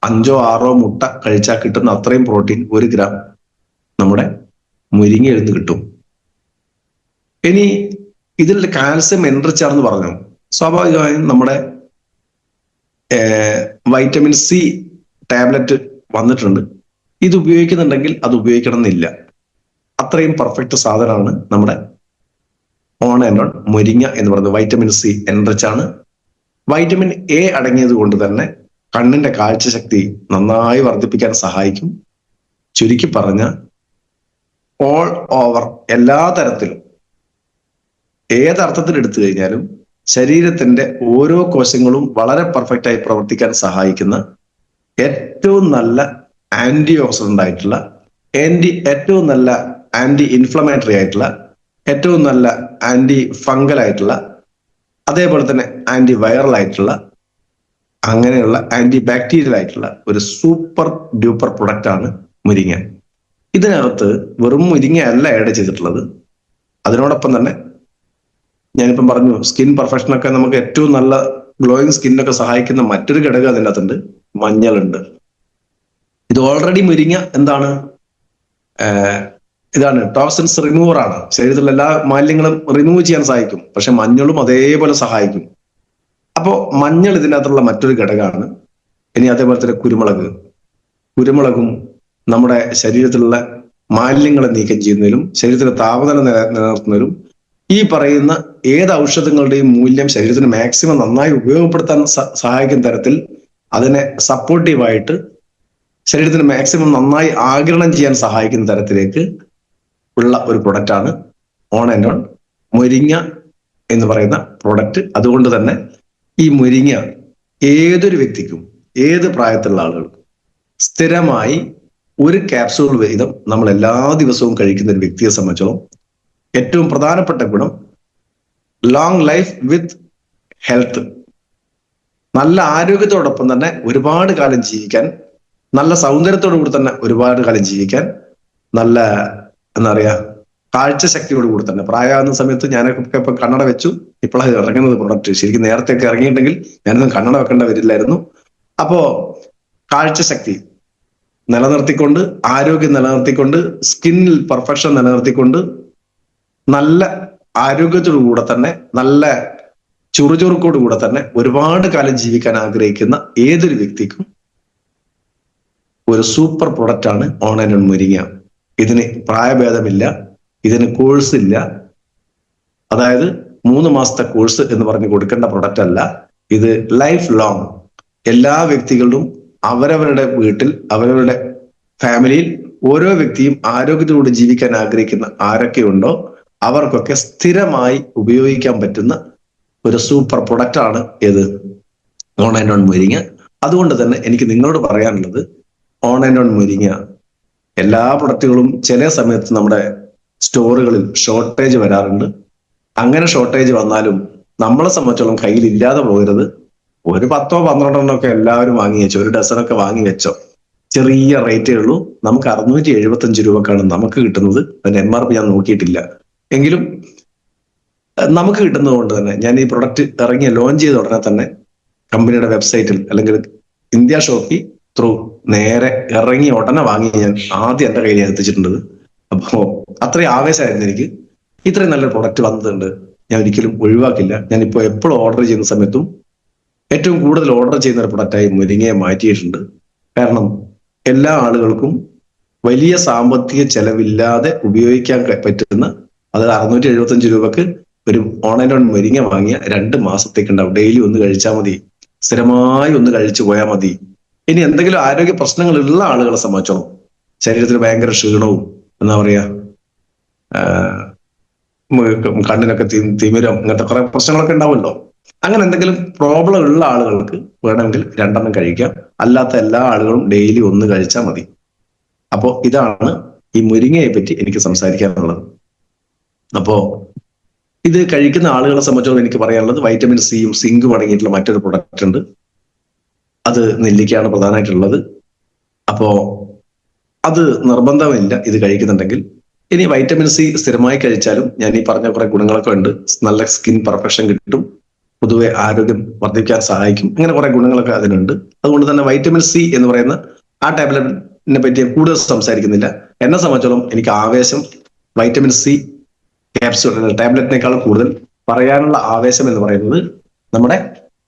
5-6 മുട്ട കഴിച്ചാൽ കിട്ടുന്ന അത്രയും പ്രോട്ടീൻ 1 ഗ്രാം നമ്മുടെ മുരിങ്ങയിൽ നിന്ന് കിട്ടും. ഇനി ഇതിൽ കാൽസ്യം എൻറിച്ച് ആണെന്ന് പറഞ്ഞു. സ്വാഭാവികമായും നമ്മുടെ വൈറ്റമിൻ സി ടാബ്ലറ്റ് വന്നിട്ടുണ്ട്. ഇത് ഉപയോഗിക്കുന്നുണ്ടെങ്കിൽ അത് ഉപയോഗിക്കണം എന്നില്ല. അത്രയും പെർഫെക്റ്റ് സാധനമാണ് നമ്മുടെ ഓൺ ആൻഡ് ഓൺ മുരിങ്ങ എന്ന് പറയുന്നത്. വൈറ്റമിൻ സി എൻറിച്ച് ആണ്. വൈറ്റമിൻ എ അടങ്ങിയത് കൊണ്ട് തന്നെ കണ്ണിന്റെ കാഴ്ചശക്തി നന്നായി വർദ്ധിപ്പിക്കാൻ സഹായിക്കും. ചുരുക്കി പറഞ്ഞ ഓൾ ഓവർ എല്ലാ തരത്തിലും ഏതർത്ഥത്തിൽ എടുത്തു കഴിഞ്ഞാലും ശരീരത്തിന്റെ ഓരോ കോശങ്ങളും വളരെ പെർഫെക്റ്റ് ആയി പ്രവർത്തിക്കാൻ സഹായിക്കുന്ന ഏറ്റവും നല്ല ആന്റി ഓക്സിഡന്റ് ആയിട്ടുള്ള, ഏറ്റവും നല്ല ആന്റി ഇൻഫ്ലമേറ്ററി ആയിട്ടുള്ള, ഏറ്റവും നല്ല ആന്റി ഫംഗൽ ആയിട്ടുള്ള, അതേപോലെ തന്നെ ആന്റി വൈറൽ ആയിട്ടുള്ള, അങ്ങനെയുള്ള ആന്റി ബാക്ടീരിയൽ ആയിട്ടുള്ള ഒരു സൂപ്പർ ഡ്യൂപ്പർ പ്രൊഡക്റ്റ് ആണ് മുരിങ്ങ. ഇതിനകത്ത് വെറും മുരിങ്ങ അല്ല ആഡ് ചെയ്തിട്ടുള്ളത്. അതിനോടൊപ്പം തന്നെ ഞാനിപ്പം പറഞ്ഞു സ്കിൻ പെർഫെക്ഷനൊക്കെ നമുക്ക് ഏറ്റവും നല്ല ഗ്ലോയിങ് സ്കിന്നൊക്കെ സഹായിക്കുന്ന മറ്റൊരു ഘടകം അതിൻ്റെ അകത്തുണ്ട്, മഞ്ഞളുണ്ട്. ഇത് ഓൾറെഡി മുരിങ്ങ എന്താണ്, ഇതാണ് ടോക്സിൻസ് റിമൂവർ ആണ്. ശരീരത്തിലുള്ള എല്ലാ മാലിന്യങ്ങളും റിമൂവ് ചെയ്യാൻ സഹായിക്കും. പക്ഷെ മഞ്ഞളും അതേപോലെ സഹായിക്കും. അപ്പോ മഞ്ഞൾ ഇതിനകത്തുള്ള മറ്റൊരു ഘടകമാണ്. ഇനി അതേപോലെ തന്നെ കുരുമുളകും നമ്മുടെ ശരീരത്തിലുള്ള മാലിന്യങ്ങളെ നീക്കം ചെയ്യുന്നതിലും ശരീരത്തിലെ താപനില നിലനിർത്തുന്നതിലും ഈ പറയുന്ന ഏത് ഔഷധങ്ങളുടെയും മൂല്യം ശരീരത്തിന് മാക്സിമം നന്നായി ഉപയോഗപ്പെടുത്താൻ സഹായിക്കുന്ന തരത്തിൽ അതിനെ സപ്പോർട്ടീവായിട്ട് ശരീരത്തിന് മാക്സിമം നന്നായി ആഗിരണം ചെയ്യാൻ സഹായിക്കുന്ന തരത്തിലേക്ക് ഉള്ള ഒരു പ്രൊഡക്റ്റാണ് ഓൺ ആൻഡ് ഓൺ മുരിങ്ങ എന്ന് പറയുന്ന പ്രൊഡക്റ്റ്. അതുകൊണ്ട് തന്നെ ഈ മുരിങ്ങ ഏതൊരു വ്യക്തിക്കും, ഏത് പ്രായത്തിലുള്ള ആളുകൾക്കും സ്ഥിരമായി 1 ക്യാപ്സൂൾ വീതം നമ്മൾ എല്ലാ ദിവസവും കഴിക്കുന്ന ഒരു വ്യക്തിയെ സംബന്ധിച്ചോളം ഏറ്റവും പ്രധാനപ്പെട്ട ഗുണം ലോങ് ലൈഫ് വിത്ത് ഹെൽത്ത്. നല്ല ആരോഗ്യത്തോടൊപ്പം തന്നെ ഒരുപാട് കാലം ജീവിക്കാൻ, നല്ല സൗന്ദര്യത്തോടു കൂടി തന്നെ ഒരുപാട് കാലം ജീവിക്കാൻ, നല്ല എന്താ പറയാ കാഴ്ചശക്തിയോട് കൂടി തന്നെ. പ്രായമാകുന്ന സമയത്ത് ഞാനൊക്കെ ഇപ്പൊ കണ്ണട വെച്ചു. ഇപ്പോഴാണ് ഇറങ്ങുന്നത് പ്രൊഡക്റ്റ്. ശരിക്കും നേരത്തെ ഒക്കെ ഇറങ്ങിയിട്ടുണ്ടെങ്കിൽ ഞാനൊന്നും കണ്ണട വെക്കേണ്ട വരില്ലായിരുന്നു. അപ്പോ കാഴ്ചശക്തി നിലനിർത്തിക്കൊണ്ട്, ആരോഗ്യം നിലനിർത്തിക്കൊണ്ട്, സ്കിന്നിൽ പെർഫെക്ഷൻ നിലനിർത്തിക്കൊണ്ട്, നല്ല ആരോഗ്യത്തോടു കൂടെ തന്നെ, നല്ല ചുറുചുറുക്കോട് കൂടെ തന്നെ ഒരുപാട് കാലം ജീവിക്കാൻ ആഗ്രഹിക്കുന്ന ഏതൊരു വ്യക്തിക്കും ഒരു സൂപ്പർ പ്രൊഡക്റ്റ് ആണ് ഓൺ ആൻഡ് ഓൺ മുരിങ്ങ. ഇതിന് പ്രായഭേദമില്ല, ഇതിന് കോഴ്സ് ഇല്ല. അതായത് 3 മാസത്തെ കോഴ്സ് എന്ന് പറഞ്ഞ് കൊടുക്കേണ്ട പ്രൊഡക്റ്റ് അല്ല. ഇത് ലൈഫ് ലോങ് എല്ലാ വ്യക്തികളും അവരവരുടെ വീട്ടിൽ, അവരവരുടെ ഫാമിലിയിൽ ഓരോ വ്യക്തിയും ആരോഗ്യത്തോടെ ജീവിക്കാൻ ആഗ്രഹിക്കുന്ന ആരൊക്കെയുണ്ടോ അവർക്കൊക്കെ സ്ഥിരമായി ഉപയോഗിക്കാൻ പറ്റുന്ന ഒരു സൂപ്പർ പ്രൊഡക്റ്റ് ആണ് ഏത് ഓൺ ആൻഡ് ഓൺ മുരിങ്ങ. അതുകൊണ്ട് തന്നെ എനിക്ക് നിങ്ങളോട് പറയാനുള്ളത്, ഓൺ ആൻഡ് ഓൺ മുരിങ്ങ എല്ലാ പ്രൊഡക്റ്റുകളും ചില സമയത്ത് നമ്മുടെ സ്റ്റോറുകളിൽ ഷോർട്ടേജ് വരാറുണ്ട്. അങ്ങനെ ഷോർട്ടേജ് വന്നാലും നമ്മളെ സംബന്ധിച്ചോളം കയ്യിൽ ഇല്ലാതെ പോകരുത്. ഒരു 10-12 ഒക്കെ എല്ലാവരും വാങ്ങി വെച്ചോ, ഒരു ഡസനൊക്കെ വാങ്ങി വെച്ചോ. ചെറിയ റേറ്റേ ഉള്ളൂ. നമുക്ക് 675 രൂപക്കാണ് നമുക്ക് കിട്ടുന്നത്. അതിന്റെ MRP ഞാൻ നോക്കിയിട്ടില്ല. എങ്കിലും നമുക്ക് കിട്ടുന്നത് കൊണ്ട് തന്നെ ഞാൻ ഈ പ്രൊഡക്റ്റ് ഇറങ്ങിയ ലോഞ്ച് ചെയ്ത ഉടനെ തന്നെ കമ്പനിയുടെ വെബ്സൈറ്റിൽ അല്ലെങ്കിൽ ഇന്ത്യ ഷോപ്പി ത്രൂ നേരെ ഇറങ്ങിയ ഉടനെ വാങ്ങി ഞാൻ ആദ്യം എന്റെ കയ്യിൽ എത്തിച്ചിട്ടുണ്ട്. അപ്പോ അത്രയും ആവേശമായിരുന്നു എനിക്ക്. ഇത്രയും നല്ലൊരു പ്രൊഡക്റ്റ് വന്നിട്ടുണ്ട്, ഞാൻ ഒരിക്കലും ഒഴിവാക്കില്ല. ഞാനിപ്പോൾ എപ്പോഴും ഓർഡർ ചെയ്യുന്ന സമയത്തും ഏറ്റവും കൂടുതൽ ഓർഡർ ചെയ്യുന്ന ഒരു പ്രൊഡക്റ്റായി മുരിങ്ങയെ മാറ്റിയിട്ടുണ്ട്. കാരണം എല്ലാ ആളുകൾക്കും വലിയ സാമ്പത്തിക ചെലവില്ലാതെ ഉപയോഗിക്കാൻ പറ്റുന്ന, അത് 675 രൂപക്ക് ഒരു ഓൺലൈൻ മുരിങ്ങ വാങ്ങിയ 2 മാസത്തേക്ക് ഉണ്ടാവും. ഡെയിലി ഒന്ന് കഴിച്ചാൽ മതി, സ്ഥിരമായി ഒന്ന് കഴിച്ചു പോയാൽ മതി. ഇനി എന്തെങ്കിലും ആരോഗ്യ പ്രശ്നങ്ങൾ ഉള്ള ആളുകളെ സംബന്ധിച്ചോളം, ശരീരത്തിന് ഭയങ്കര ക്ഷീണവും എന്താ പറയാ കണ്ണിനൊക്കെ തിമിരം, ഇങ്ങനത്തെ കുറെ പ്രശ്നങ്ങളൊക്കെ ഉണ്ടാവുമല്ലോ. അങ്ങനെ എന്തെങ്കിലും പ്രോബ്ലം ഉള്ള ആളുകൾക്ക് വേണമെങ്കിൽ 2 എണ്ണം കഴിക്കാം. അല്ലാത്ത എല്ലാ ആളുകളും ഡെയിലി ഒന്ന് കഴിച്ചാൽ മതി. അപ്പോ ഇതാണ് ഈ മുരിങ്ങയെ പറ്റി എനിക്ക് സംസാരിക്കാനുള്ളത്. അപ്പോ ഇത് കഴിക്കുന്ന ആളുകളെ സംബന്ധിച്ചോളം എനിക്ക് പറയാനുള്ളത്, വൈറ്റമിൻ സിയും സിങ്കും അടങ്ങിയിട്ടുള്ള മറ്റൊരു പ്രൊഡക്റ്റ് ഉണ്ട്. അത് നെല്ലിക്കയാണ് പ്രധാനമായിട്ടുള്ളത്. അപ്പോ അത് നിർബന്ധമില്ല ഇത് കഴിക്കുന്നുണ്ടെങ്കിൽ. ഇനി വൈറ്റമിൻ സി സ്ഥിരമായി കഴിച്ചാലും ഞാൻ ഈ പറഞ്ഞ കുറെ ഗുണങ്ങളൊക്കെ ഉണ്ട്. നല്ല സ്കിൻ പെർഫെക്ഷൻ കിട്ടും, പൊതുവെ ആരോഗ്യം വർദ്ധിക്കാൻ സഹായിക്കും, ഇങ്ങനെ കുറെ ഗുണങ്ങളൊക്കെ അതിനുണ്ട്. അതുകൊണ്ട് തന്നെ വൈറ്റമിൻ സി എന്ന് പറയുന്ന ആ ടാബ്ലറ്റിനെ പറ്റി കൂടുതൽ സംസാരിക്കുന്നില്ല. എന്നെ സംബന്ധിച്ചോളം എനിക്ക് ആവേശം വൈറ്റമിൻ സി ക്യാപ്സ്യൂൾ ടാബ്ലറ്റിനേക്കാൾ കൂടുതൽ പറയാനുള്ള ആവേശം എന്ന് പറയുന്നത് നമ്മുടെ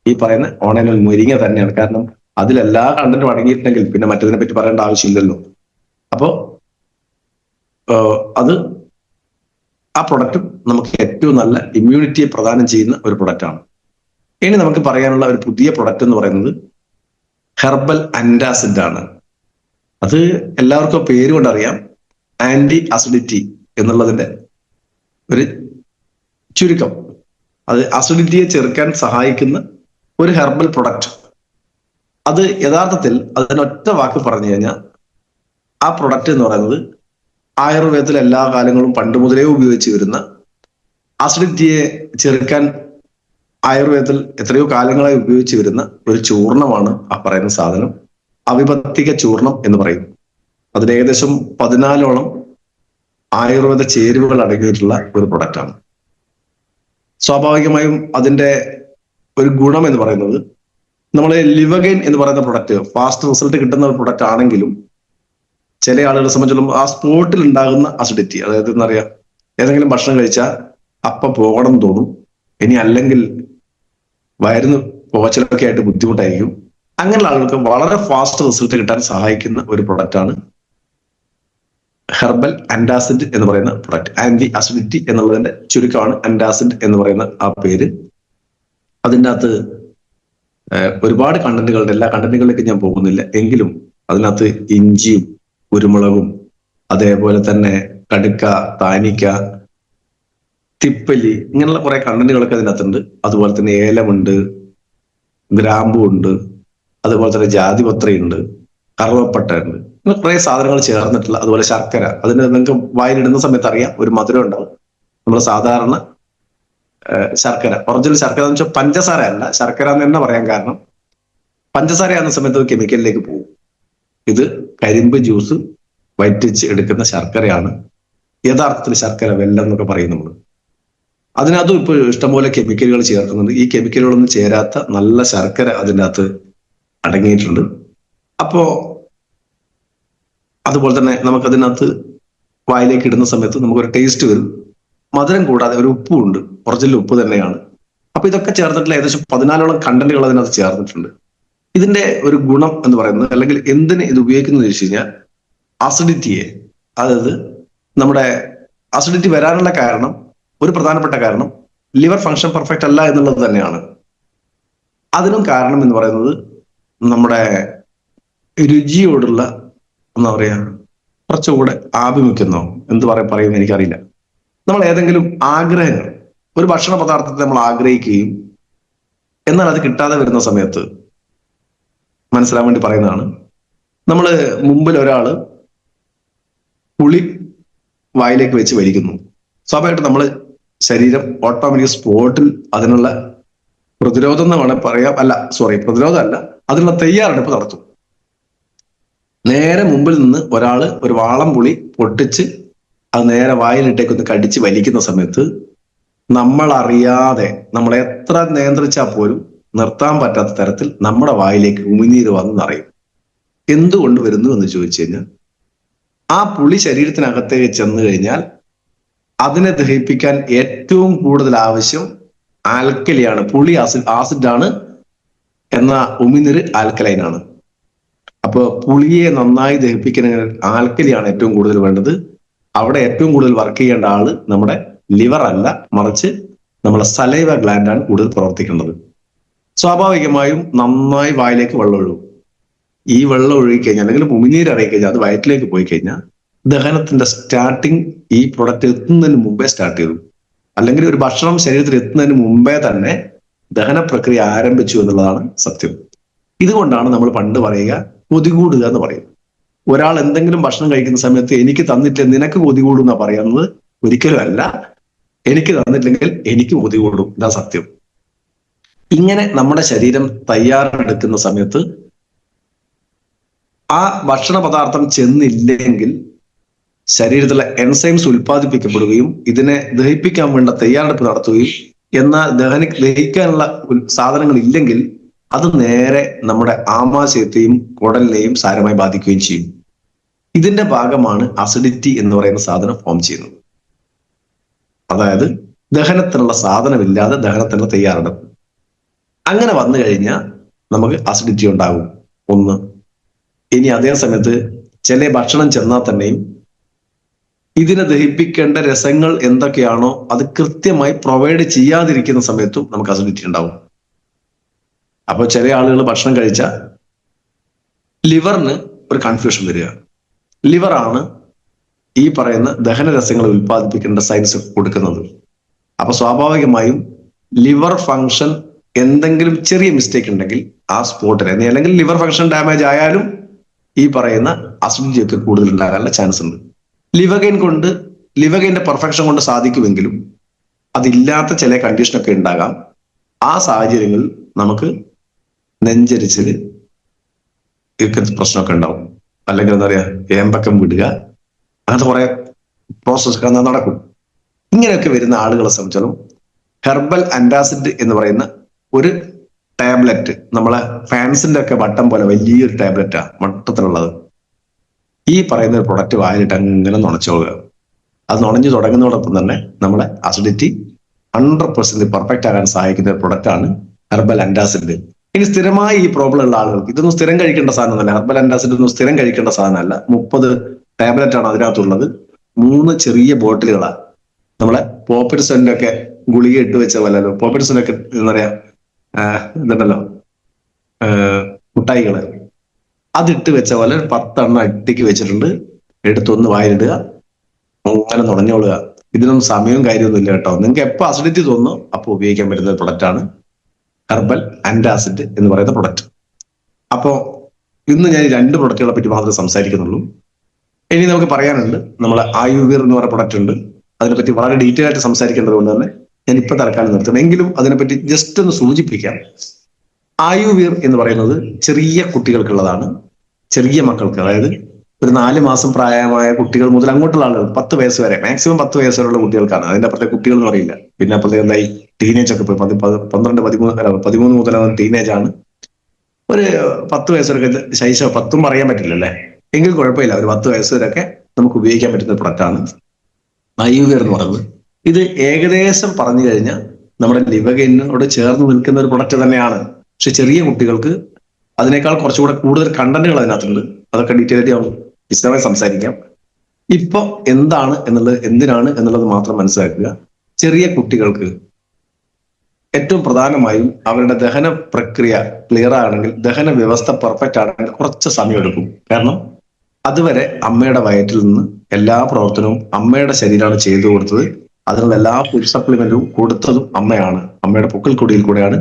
ഈ പറയുന്ന ഓൺലൈനിൽ മുരിങ്ങ തന്നെയാണ്. കാരണം അതിലെല്ലാ കണ്ടന്റും അടങ്ങിയിട്ടുണ്ടെങ്കിൽ പിന്നെ മറ്റതിനെ പറ്റി പറയേണ്ട ആവശ്യമില്ലല്ലോ. അപ്പോ അത് ആ പ്രൊഡക്റ്റും നമുക്ക് ഏറ്റവും നല്ല ഇമ്മ്യൂണിറ്റിയെ പ്രദാനം ചെയ്യുന്ന ഒരു പ്രൊഡക്റ്റാണ്. ഇനി നമുക്ക് പറയാനുള്ള ഒരു പുതിയ പ്രൊഡക്റ്റ് എന്ന് പറയുന്നത് ഹെർബൽ അന്റാസിഡ് ആണ്. അത് എല്ലാവർക്കും പേര് കൊണ്ടറിയാം, ആന്റി അസിഡിറ്റി എന്നുള്ളതിന്റെ ഒരു ചുരുക്കം. അത് അസിഡിറ്റിയെ ചെറുക്കാൻ സഹായിക്കുന്ന ഒരു ഹെർബൽ പ്രൊഡക്റ്റ്. അത് യഥാർത്ഥത്തിൽ അതിനൊറ്റ വാക്ക് പറഞ്ഞു കഴിഞ്ഞാൽ ആ പ്രൊഡക്റ്റ് എന്ന് പറയുന്നത് ആയുർവേദത്തിൽ എല്ലാ കാലങ്ങളും പണ്ട് മുതലേ ഉപയോഗിച്ച് വരുന്ന, അസിഡിറ്റിയെ ചെറുക്കാൻ ആയുർവേദത്തിൽ എത്രയോ കാലങ്ങളായി ഉപയോഗിച്ച് വരുന്ന ഒരു ചൂർണമാണ് ആ പറയുന്ന സാധനം. അവിപത്തിക ചൂർണം എന്ന് പറയും. അതിന് ഏകദേശം 14ഓളം ആയുർവേദ ചേരുവകൾ അടങ്ങിയിട്ടുള്ള ഒരു പ്രൊഡക്റ്റാണ്. സ്വാഭാവികമായും അതിന്റെ ഒരു ഗുണം എന്ന് പറയുന്നത്, നമ്മൾ ലിവഗൈൻ എന്ന് പറയുന്ന പ്രൊഡക്റ്റ് ഫാസ്റ്റ് റിസൾട്ട് കിട്ടുന്ന ഒരു പ്രൊഡക്റ്റ് ആണെങ്കിലും ചില ആളുകളെ സംബന്ധിച്ചിടത്തോളം ആ സ്പോട്ടിൽ ഉണ്ടാകുന്ന അസിഡിറ്റി, അതായത് എന്താ പറയാ, ഏതെങ്കിലും ഭക്ഷണം കഴിച്ചാൽ അപ്പം പോകണം തോന്നും, ഇനി അല്ലെങ്കിൽ വയറിന് പോച്ചലൊക്കെ ആയിട്ട് ബുദ്ധിമുട്ടായിരിക്കും. അങ്ങനെയുള്ള ആളുകൾക്ക് വളരെ ഫാസ്റ്റ് റിസൾട്ട് കിട്ടാൻ സഹായിക്കുന്ന ഒരു പ്രൊഡക്റ്റാണ് ഹെർബൽ അന്റാസിഡ് എന്ന് പറയുന്ന പ്രൊഡക്റ്റ്. ആന്റി അസിഡിറ്റി എന്നുള്ളതിന്റെ ചുരുക്കമാണ് അന്റാസിഡ് എന്ന് പറയുന്ന ആ പേര്. അതിൻ്റെ അകത്ത് ഒരുപാട് കണ്ടന്റുകളുടെ, എല്ലാ കണ്ടന്റുകളിലേക്ക് ഞാൻ പോകുന്നില്ല, എങ്കിലും അതിനകത്ത് ഇഞ്ചിയും കുരുമുളകും അതേപോലെ തന്നെ കടുക്ക, താനിക്ക, തിപ്പലി, ഇങ്ങനെയുള്ള കുറെ കണ്ടന്റുകളൊക്കെ അതിനകത്തുണ്ട്. അതുപോലെ തന്നെ ഏലമുണ്ട്, ഗ്രാമ്പു ഉണ്ട്, അതുപോലെ തന്നെ ജാതിപത്രയുണ്ട്, കറുവപ്പട്ട ഉണ്ട്. ഇങ്ങനെ കുറെ സാധനങ്ങൾ ചേർന്നിട്ടുള്ള, അതുപോലെ ശർക്കര. അതിന് നിങ്ങൾക്ക് വായിലിടുന്ന സമയത്ത് അറിയാം ഒരു മധുരം ഉണ്ടാവും. നമ്മൾ സാധാരണ ശർക്കര, ഒറിജിനൽ ശർക്കര എന്ന് വെച്ചാൽ പഞ്ചസാര അല്ല, ശർക്കര എന്ന് തന്നെ പറയാൻ കാരണം പഞ്ചസാര ആകുന്ന സമയത്ത് കെമിക്കലിലേക്ക് പോകും. ഇത് കരിമ്പ് ജ്യൂസ് വറ്റിച്ച് എടുക്കുന്ന ശർക്കരയാണ് യഥാർത്ഥത്തിൽ ശർക്കര, വെല്ലം എന്നൊക്കെ പറയും നമ്മൾ. അതിനകത്തും ഇപ്പോൾ ഇഷ്ടംപോലെ കെമിക്കലുകൾ ചേർക്കുന്നുണ്ട്. ഈ കെമിക്കലുകളൊന്നും ചേരാത്ത നല്ല ശർക്കര അതിൻ്റെ അകത്ത് അടങ്ങിയിട്ടുണ്ട്. അപ്പോ അതുപോലെ തന്നെ നമുക്കതിനകത്ത് വായിലേക്ക് ഇടുന്ന സമയത്ത് നമുക്കൊരു ടേസ്റ്റ് വരും. മധുരം കൂടാതെ ഒരു ഉപ്പും ഉണ്ട്, ഒറിജിനൽ ഉപ്പ് തന്നെയാണ്. അപ്പൊ ഇതൊക്കെ ചേർന്നിട്ടുള്ള ഏകദേശം 14ഓളം കണ്ടന്റുകൾ അതിനകത്ത് ചേർന്നിട്ടുണ്ട്. ഇതിന്റെ ഒരു ഗുണം എന്ന് പറയുന്നത്, അല്ലെങ്കിൽ എന്തിന് ഇത് ഉപയോഗിക്കുന്നത് വെച്ച് കഴിഞ്ഞാൽ അസിഡിറ്റിയെ, അതായത് നമ്മുടെ അസിഡിറ്റി വരാനുള്ള കാരണം, ഒരു പ്രധാനപ്പെട്ട കാരണം ലിവർ ഫങ്ഷൻ പെർഫെക്റ്റ് അല്ല എന്നുള്ളത് തന്നെയാണ്. അതിനും കാരണം എന്ന് പറയുന്നത് നമ്മുടെ രുചിയോടുള്ള എന്താ പറയാ കുറച്ചുകൂടെ ആഭിമുഖ്യമോ എന്ത് പറയുന്നത് എനിക്കറിയില്ല. നമ്മൾ ഏതെങ്കിലും ആഗ്രഹങ്ങൾ, ഒരു ഭക്ഷണ പദാർത്ഥത്തെ നമ്മൾ ആഗ്രഹിക്കുകയും എന്നാൽ അത് കിട്ടാതെ വരുന്ന സമയത്ത് മനസ്സിലാൻ വേണ്ടി പറയുന്നതാണ്. നമ്മൾ മുമ്പിൽ ഒരാള് പുളി വായിലേക്ക് വെച്ച് വലിക്കുന്നു, സ്വാഭാവികമായിട്ട് നമ്മൾ ശരീരം ഓട്ടോമാറ്റിക് സ്പോട്ടിൽ അതിനുള്ള പ്രതിരോധം എന്ന് വേണേൽ പറയാം, പ്രതിരോധം അല്ല, അതിനുള്ള തയ്യാറെടുപ്പ് നടത്തും. നേരെ മുമ്പിൽ നിന്ന് ഒരാള് ഒരു വാളം പുളി പൊട്ടിച്ച് അത് നേരെ വായിലിട്ടേക്കൊന്ന് കടിച്ച് വലിക്കുന്ന സമയത്ത് നമ്മൾ അറിയാതെ, നമ്മൾ എത്ര നിയന്ത്രിച്ചാൽ പോലും നിർത്താൻ പറ്റാത്ത തരത്തിൽ നമ്മുടെ വായിലേക്ക് ഉമിനീര് വന്ന് നിറയും. എന്തുകൊണ്ട് വരുന്നു എന്ന് ചോദിച്ചു കഴിഞ്ഞാൽ, ആ പുളി ശരീരത്തിനകത്തേക്ക് ചെന്ന് കഴിഞ്ഞാൽ അതിനെ ദഹിപ്പിക്കാൻ ഏറ്റവും കൂടുതൽ ആവശ്യം ആൽക്കലിയാണ്, പുളി ആസിഡാണ്, എന്ന ഉമിനീര് ആൽക്കലൈനാണ്. അപ്പൊ പുളിയെ നന്നായി ദഹിപ്പിക്കുന്ന ആൽക്കലിയാണ് ഏറ്റവും കൂടുതൽ വേണ്ടത്. അവിടെ ഏറ്റവും കൂടുതൽ വർക്ക് ചെയ്യേണ്ട ആള് നമ്മുടെ ലിവർ അല്ല, മറിച്ച് നമ്മുടെ സലൈവ ഗ്ലാൻഡാണ് കൂടുതൽ പ്രവർത്തിക്കേണ്ടത്. സ്വാഭാവികമായും നന്നായി വായിലേക്ക് വെള്ളം ഒഴുകും. ഈ വെള്ളം ഒഴുകിക്കഴിഞ്ഞാൽ അല്ലെങ്കിൽ ഉമിനീര് ഇറങ്ങിക്കഴിഞ്ഞാൽ അത് വയറ്റിലേക്ക് പോയി കഴിഞ്ഞാൽ ദഹനത്തിന്റെ സ്റ്റാർട്ടിങ് ഈ പ്രൊഡക്റ്റ് എത്തുന്നതിന് മുമ്പേ സ്റ്റാർട്ട് ചെയ്തു. അല്ലെങ്കിൽ ഒരു ഭക്ഷണം ശരീരത്തിൽ എത്തുന്നതിന് മുമ്പേ തന്നെ ദഹന പ്രക്രിയ ആരംഭിച്ചു എന്നുള്ളതാണ് സത്യം. ഇതുകൊണ്ടാണ് നമ്മൾ പണ്ട് പറയുക കൊതികൂടുക എന്ന് പറയും. ഒരാൾ എന്തെങ്കിലും ഭക്ഷണം കഴിക്കുന്ന സമയത്ത് എനിക്ക് തന്നിട്ടില്ല നിനക്ക് കൊതികൂടും എന്നാ പറയുന്നത്. ഒരിക്കലും അല്ല. എനിക്ക് തന്നിട്ടില്ലെങ്കിൽ എനിക്ക് കൊതികൂടും, ഇതാ സത്യം. ഇങ്ങനെ നമ്മുടെ ശരീരം തയ്യാറെടുക്കുന്ന സമയത്ത് ആ ഭക്ഷണ പദാർത്ഥം ചെന്നില്ലെങ്കിൽ ശരീരത്തിലെ എൻസൈംസ് ഉൽപ്പാദിപ്പിക്കപ്പെടുകയും ഇതിനെ ദഹിപ്പിക്കാൻ വേണ്ട തയ്യാറെടുപ്പ് നടത്തുകയും, എന്നാൽ ദഹിക്കാനുള്ള സാധനങ്ങൾ ഇല്ലെങ്കിൽ അത് നേരെ നമ്മുടെ ആമാശയത്തെയും കുടലിനെയും സാരമായി ബാധിക്കുകയും ചെയ്യും. ഇതിന്റെ ഭാഗമാണ് അസിഡിറ്റി എന്ന് പറയുന്ന സാധനം ഫോം ചെയ്യുന്നത്. അതായത് ദഹനത്തിനുള്ള സാധനമില്ലാതെ ദഹനത്തിനുള്ള തയ്യാറെടുപ്പ്. അങ്ങനെ വന്നു കഴിഞ്ഞാൽ നമുക്ക് അസിഡിറ്റി ഉണ്ടാകും ഒന്ന്. ഇനി അതേ സമയത്ത് ചില ഭക്ഷണം ചെന്നാൽ തന്നെയും ഇതിനെ ദഹിപ്പിക്കേണ്ട രസങ്ങൾ എന്തൊക്കെയാണോ അത് കൃത്യമായി പ്രൊവൈഡ് ചെയ്യാതിരിക്കുന്ന സമയത്തും നമുക്ക് അസിഡിറ്റി ഉണ്ടാവും. അപ്പൊ ചില ആളുകൾ ഭക്ഷണം കഴിച്ച ലിവറിന് ഒരു കൺഫ്യൂഷൻ വരിക. ലിവറാണ് ഈ പറയുന്ന ദഹനരസങ്ങൾ ഉൽപ്പാദിപ്പിക്കേണ്ട സൈൻസ് കൊടുക്കുന്നത്. അപ്പൊ സ്വാഭാവികമായും ലിവർ ഫങ്ഷൻ എന്തെങ്കിലും ചെറിയ മിസ്റ്റേക്ക് ഉണ്ടെങ്കിൽ ആ സ്പോട്ടിൽ, അല്ലെങ്കിൽ ലിവർ ഫങ്ഷൻ ഡാമേജ് ആയാലും ഈ പറയുന്ന അസിഡിറ്റി ഒക്കെ കൂടുതൽ ഉണ്ടാകാനുള്ള ചാൻസ് ഉണ്ട്. ലിവഗൈന്റെ പെർഫെക്ഷൻ കൊണ്ട് സാധിക്കുമെങ്കിലും അതില്ലാത്ത ചില കണ്ടീഷനൊക്കെ ഉണ്ടാകാം. ആ സാഹചര്യങ്ങളിൽ നമുക്ക് നെഞ്ചരിച്ചില് പ്രശ്നമൊക്കെ ഉണ്ടാവും. അല്ലെങ്കിൽ എന്താ പറയാ, ഏമ്പക്കം വിടുക, അങ്ങനത്തെ കുറെ പ്രോസസ് ഒക്കെ നടക്കും. ഇങ്ങനെയൊക്കെ വരുന്ന ആളുകളെ സംബന്ധിച്ചാലും ഹെർബൽ ആന്റാസിഡ് എന്ന് പറയുന്ന ഒരു ടാബ്ലറ്റ്, നമ്മളെ ഫാൻസിന്റെ ഒക്കെ വട്ടം പോലെ വലിയൊരു ടാബ്ലറ്റാ വട്ടത്തിലുള്ളത്. ഈ പറയുന്ന ഒരു പ്രൊഡക്റ്റ് വായിലിട്ട് അങ്ങനെ നുണച്ചോളുക. അത് നുണഞ്ഞു തുടങ്ങുന്നതോടൊപ്പം തന്നെ നമ്മുടെ അസിഡിറ്റി 100% പെർഫെക്റ്റ് ആകാൻ സഹായിക്കുന്ന ഒരു പ്രൊഡക്റ്റാണ് ഹെർബൽ ആന്റാസിഡ്. ഇനി സ്ഥിരമായി ഈ പ്രോബ്ലം ഉള്ള ആളുകൾക്ക് ഇതൊന്നും സ്ഥിരം കഴിക്കേണ്ട സാധനമല്ല. ഹെർബൽ ആന്റാസിഡ് ഒന്നും സ്ഥിരം കഴിക്കേണ്ട സാധനമല്ല. 30 ടാബ്ലറ്റ് ആണ് അതിനകത്തുള്ളത്. 3 ചെറിയ ബോട്ടിലുകളാണ്. നമ്മളെ പോപ്പിൻസന്റെ ഒക്കെ ഗുളിക ഇട്ട് വെച്ച പോലല്ലോ, പോപ്പിൻസന്റെ ഒക്കെ എന്താ പറയാ ഇതുണ്ടല്ലോ മുട്ടായികള്, അതിട്ട് വെച്ച പോലെ 10 എണ്ണം അട്ടിക്ക് വെച്ചിട്ടുണ്ട്. എടുത്തൊന്ന് വായിലിടുക, അങ്ങനെ നുണഞ്ഞോളുക. ഇതിനൊന്നും സമയവും കാര്യമൊന്നും ഇല്ല കേട്ടോ. നിങ്ങൾക്ക് എപ്പോൾ അസിഡിറ്റി തോന്നുന്നു അപ്പോൾ ഉപയോഗിക്കാൻ പറ്റുന്ന ഒരു പ്രൊഡക്റ്റാണ് ഹെർബൽ ആന്റാസിഡ് എന്ന് പറയുന്ന പ്രൊഡക്റ്റ്. അപ്പോൾ ഇന്ന് ഞാൻ 2 പ്രൊഡക്റ്റുകളെ പറ്റി മാത്രമേ സംസാരിക്കുന്നുള്ളൂ. ഇനി നമുക്ക് പറയാനുണ്ട് നമ്മളെ ആയുർവേർ എന്ന് പറയുന്ന പ്രൊഡക്റ്റ് ഉണ്ട്. അതിനെപ്പറ്റി വളരെ ഡീറ്റെയിൽ ആയിട്ട് സംസാരിക്കേണ്ടത് കൊണ്ട് തന്നെ ഞാൻ ഇപ്പൊ തൽക്കാലം നിർത്തണം. എങ്കിലും അതിനെപ്പറ്റി ജസ്റ്റ് ഒന്ന് സൂചിപ്പിക്കാം. ആയുർവേർ എന്ന് പറയുന്നത് ചെറിയ കുട്ടികൾക്കുള്ളതാണ്. ചെറിയ മക്കൾക്ക്, അതായത് ഒരു 4 മാസം പ്രായമായ കുട്ടികൾ മുതൽ അങ്ങോട്ടുള്ള ആളുകൾ 10 വയസ്സ് വരെ, മാക്സിമം 10 വയസ്സ് വരെയുള്ള കുട്ടികൾക്കാണ്. അതിന്റെ അപ്പുറത്തെ കുട്ടികൾ എന്ന് പറയില്ല. പിന്നെ അപ്പുറത്തെ എന്തായി ടീനേജ് ഒക്കെ പോയി 12, 13 മുതൽ ടീനേജ് ആണ്. ഒരു 10 വയസ്സ് വരെ ശൈശവ 10 പറയാൻ പറ്റില്ലല്ലേ, എങ്കിൽ കുഴപ്പമില്ല. ഒരു 10 വയസ്സ് വരെയൊക്കെ നമുക്ക് ഉപയോഗിക്കാൻ പറ്റുന്ന പ്രൊഡക്റ്റാണ് ആയുർവേർ എന്ന് പറയുന്നത്. ഇത് ഏകദേശം പറഞ്ഞു കഴിഞ്ഞാൽ നമ്മുടെ ലിവഗൈനോട് ചേർന്ന് നിൽക്കുന്ന ഒരു പ്രൊഡക്റ്റ് തന്നെയാണ്. പക്ഷെ ചെറിയ കുട്ടികൾക്ക് അതിനേക്കാൾ കുറച്ചുകൂടെ കൂടുതൽ കണ്ടന്റുകൾ അതിനകത്തുണ്ട്. അതൊക്കെ ഡീറ്റെയിൽ ആയിട്ട് വിശദമായി സംസാരിക്കാം. ഇപ്പൊ എന്താണ് എന്നുള്ളത്, എന്തിനാണ് എന്നുള്ളത് മാത്രം മനസ്സിലാക്കുക. ചെറിയ കുട്ടികൾക്ക് ഏറ്റവും പ്രധാനമായും അവരുടെ ദഹന പ്രക്രിയ ക്ലിയർ ആണെങ്കിൽ, ദഹന വ്യവസ്ഥ പെർഫെക്റ്റ് ആണെങ്കിൽ കുറച്ച് സമയം എടുക്കും. കാരണം അതുവരെ അമ്മയുടെ വയറ്റിൽ നിന്ന് എല്ലാ പ്രവർത്തനവും അമ്മയുടെ ശരീരമാണ് ചെയ്തു കൊടുത്തത്. അതിനുള്ള എല്ലാ ഫുഡ് സപ്ലിമെന്റും കൊടുത്തതും അമ്മയാണ്. അമ്മയുടെ പൊക്കിൾ കൊടിയിൽ കൂടെയാണ്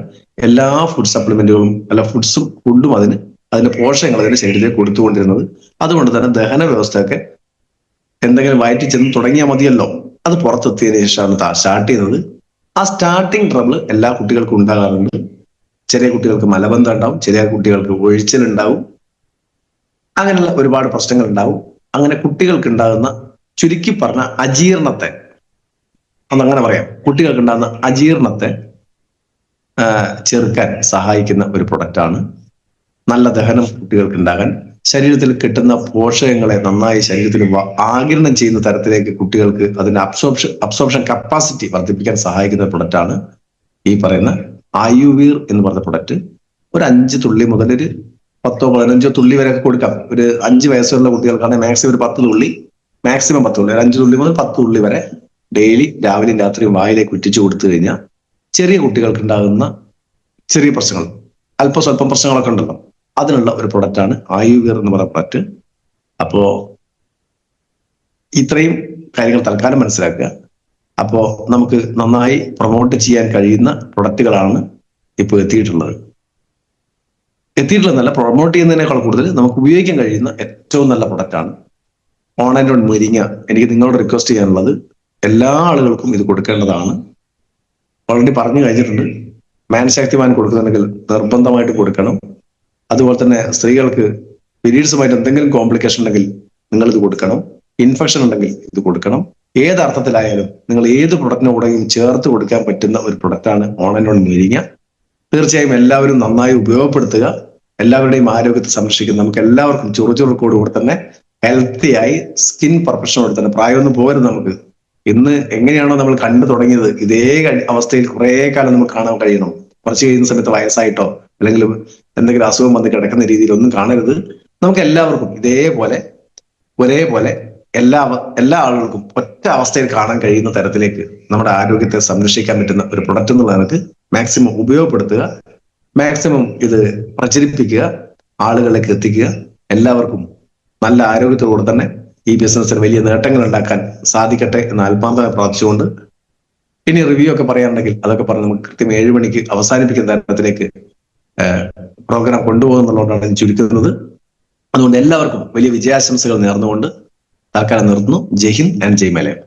എല്ലാ ഫുഡ് സപ്ലിമെന്റുകളും, എല്ലാ ഫുഡും അതിന്റെ പോഷകങ്ങൾ അതിന്റെ ശരീരത്തിൽ കൊടുത്തുകൊണ്ടിരുന്നത്. അതുകൊണ്ട് തന്നെ ദഹന വ്യവസ്ഥയൊക്കെ എന്തെങ്കിലും വയറ്റിൽ ചെന്ന് തുടങ്ങിയാൽ മതിയല്ലോ, അത് പുറത്തെത്തിയതിനു ശേഷമാണ് സ്റ്റാർട്ട് ചെയ്യുന്നത്. ആ സ്റ്റാർട്ടിങ് ട്രബിൾ എല്ലാ കുട്ടികൾക്കും ഉണ്ടാകാറുണ്ട്. ചെറിയ കുട്ടികൾക്ക് മലബന്ധം ഉണ്ടാവും, ചെറിയ കുട്ടികൾക്ക് ഒഴിച്ചിലുണ്ടാവും, അങ്ങനെയുള്ള ഒരുപാട് പ്രശ്നങ്ങൾ ഉണ്ടാവും. അങ്ങനെ കുട്ടികൾക്ക് ഉണ്ടാകുന്ന, ചുരുക്കി പറഞ്ഞ അജീർണത്തെ, അതങ്ങനെ പറയാം, കുട്ടികൾക്ക് ഉണ്ടാകുന്ന അജീർണത്തെ ചെറുക്കാൻ സഹായിക്കുന്ന ഒരു പ്രൊഡക്റ്റാണ്. നല്ല ദഹനം കുട്ടികൾക്ക് ഉണ്ടാകാൻ ശരീരത്തിൽ കിട്ടുന്ന പോഷകങ്ങളെ നന്നായി ശരീരത്തിൽ ആഗിരണം ചെയ്യുന്ന തരത്തിലേക്ക് കുട്ടികൾക്ക് അതിന്റെ അബ്സോർപ്ഷൻ കപ്പാസിറ്റി വർദ്ധിപ്പിക്കാൻ സഹായിക്കുന്ന പ്രൊഡക്റ്റാണ് ഈ പറയുന്ന ആയുവീർ എന്ന് പറഞ്ഞ പ്രൊഡക്റ്റ്. ഒരു 5 തുള്ളി മുതൽ ഒരു 10 15 തുള്ളി വരെ കൊടുക്കാം. ഒരു 5 വയസ്സുള്ള കുട്ടികൾക്കാണെങ്കിൽ മാക്സിമം ഒരു 10 തുള്ളി, മാക്സിമം 10 തുള്ളി, 5 തുള്ളി മുതൽ 10 തുള്ളി വരെ ഡെയിലി രാവിലെയും രാത്രിയും വായിലേക്ക് ഉറ്റിച്ചു കൊടുത്തു കഴിഞ്ഞാൽ ചെറിയ കുട്ടികൾക്ക് ഉണ്ടാകുന്ന ചെറിയ പ്രശ്നങ്ങൾ, സ്വല്പം പ്രശ്നങ്ങളൊക്കെ ഉണ്ടല്ലോ, അതിനുള്ള ഒരു പ്രൊഡക്റ്റാണ് ആയുവീർ എന്ന് പറയുന്ന പ്രൊഡക്റ്റ്. അപ്പോ ഇത്രയും കാര്യങ്ങൾ തൽക്കാലം മനസ്സിലാക്കുക. അപ്പോ നമുക്ക് നന്നായി പ്രൊമോട്ട് ചെയ്യാൻ കഴിയുന്ന പ്രൊഡക്റ്റുകളാണ് ഇപ്പോൾ എത്തിയിട്ടുള്ളതല്ല, പ്രൊമോട്ട് ചെയ്യുന്നതിനേക്കാൾ കൂടുതൽ നമുക്ക് ഉപയോഗിക്കാൻ കഴിയുന്ന ഏറ്റവും നല്ല പ്രൊഡക്റ്റാണ് ഓൺലൈൻ ഓൺ മുരിങ്ങ. എനിക്ക് നിങ്ങളോട് റിക്വസ്റ്റ് ചെയ്യാനുള്ളത്, എല്ലാ ആളുകൾക്കും ഇത് കൊടുക്കേണ്ടതാണ്. ഓൾറെഡി പറഞ്ഞു കഴിഞ്ഞിട്ടുണ്ട്. മാൻശക്തിമാൻ കൊടുക്കുന്നുണ്ടെങ്കിൽ നിർബന്ധമായിട്ട് കൊടുക്കണം. അതുപോലെ തന്നെ സ്ത്രീകൾക്ക് പീരീഡ്സുമായിട്ട് എന്തെങ്കിലും കോംപ്ലിക്കേഷൻ ഉണ്ടെങ്കിൽ നിങ്ങൾ ഇത് കൊടുക്കണം. ഇൻഫെക്ഷൻ ഉണ്ടെങ്കിൽ ഇത് കൊടുക്കണം. ഏത് അർത്ഥത്തിലായാലും നിങ്ങൾ ഏത് പ്രൊഡക്റ്റിന്റെ കൂടെയും ചേർത്ത് കൊടുക്കാൻ പറ്റുന്ന ഒരു പ്രൊഡക്റ്റാണ് ഓൺലൈൻ ഓൺ മുരിങ്ങ. തീർച്ചയായും എല്ലാവരും നന്നായി ഉപയോഗപ്പെടുത്തുക. എല്ലാവരുടെയും ആരോഗ്യത്തെ സംരക്ഷിക്കുന്ന നമുക്ക് എല്ലാവർക്കും ചുറുചുറുക്കോടുകൂടി തന്നെ ഹെൽത്തിയായി സ്കിൻ പെർഫെക്ഷനോട് തന്നെ, പ്രായമൊന്നും പോരുത് നമുക്ക്. ഇന്ന് എങ്ങനെയാണോ നമ്മൾ കണ്ടു തുടങ്ങിയത്, ഇതേ അവസ്ഥയിൽ കുറെ കാലം നമുക്ക് കാണാൻ കഴിയണം. കുറച്ച് കഴിയുന്ന സമയത്ത് വയസ്സായിട്ടോ അല്ലെങ്കിൽ എന്തെങ്കിലും അസുഖം വന്ന് കിടക്കുന്ന രീതിയിൽ ഒന്നും കാണരുത്. നമുക്ക് എല്ലാവർക്കും ഇതേപോലെ ഒരേപോലെ എല്ലാ ആളുകൾക്കും ഒറ്റ അവസ്ഥയിൽ കാണാൻ കഴിയുന്ന തരത്തിലേക്ക് നമ്മുടെ ആരോഗ്യത്തെ സംരക്ഷിക്കാൻ പറ്റുന്ന ഒരു പ്രൊഡക്റ്റ് എന്നുള്ള നിലക്ക് മാക്സിമം ഉപയോഗപ്പെടുത്തുക, മാക്സിമം ഇത് പ്രചരിപ്പിക്കുക, ആളുകളിലേക്ക് എത്തിക്കുക. എല്ലാവർക്കും നല്ല ആരോഗ്യത്തോടെ തന്നെ ഈ ബിസിനസ്സിൽ വലിയ നേട്ടങ്ങൾ ഉണ്ടാക്കാൻ സാധിക്കട്ടെ എന്ന് ആത്മാർത്ഥമായി പ്രാർത്ഥിച്ചുകൊണ്ട്, ഇനി റിവ്യൂ ഒക്കെ പറയാനുണ്ടെങ്കിൽ അതൊക്കെ പറഞ്ഞ് നമുക്ക് കൃത്യം 7 മണിക്ക് അവസാനിപ്പിക്കുന്ന തരത്തിലേക്ക് പ്രോഗ്രാം കൊണ്ടുപോകുന്നുള്ളതുകൊണ്ടാണ് ചുരുക്കുന്നത്. അതുകൊണ്ട് എല്ലാവർക്കും വലിയ വിജയാശംസകൾ നേർന്നുകൊണ്ട് തൽക്കാലം നിർത്തുന്നു. ജയ് ഹിന്ദ് ആൻഡ് ജയ് മലയാളം.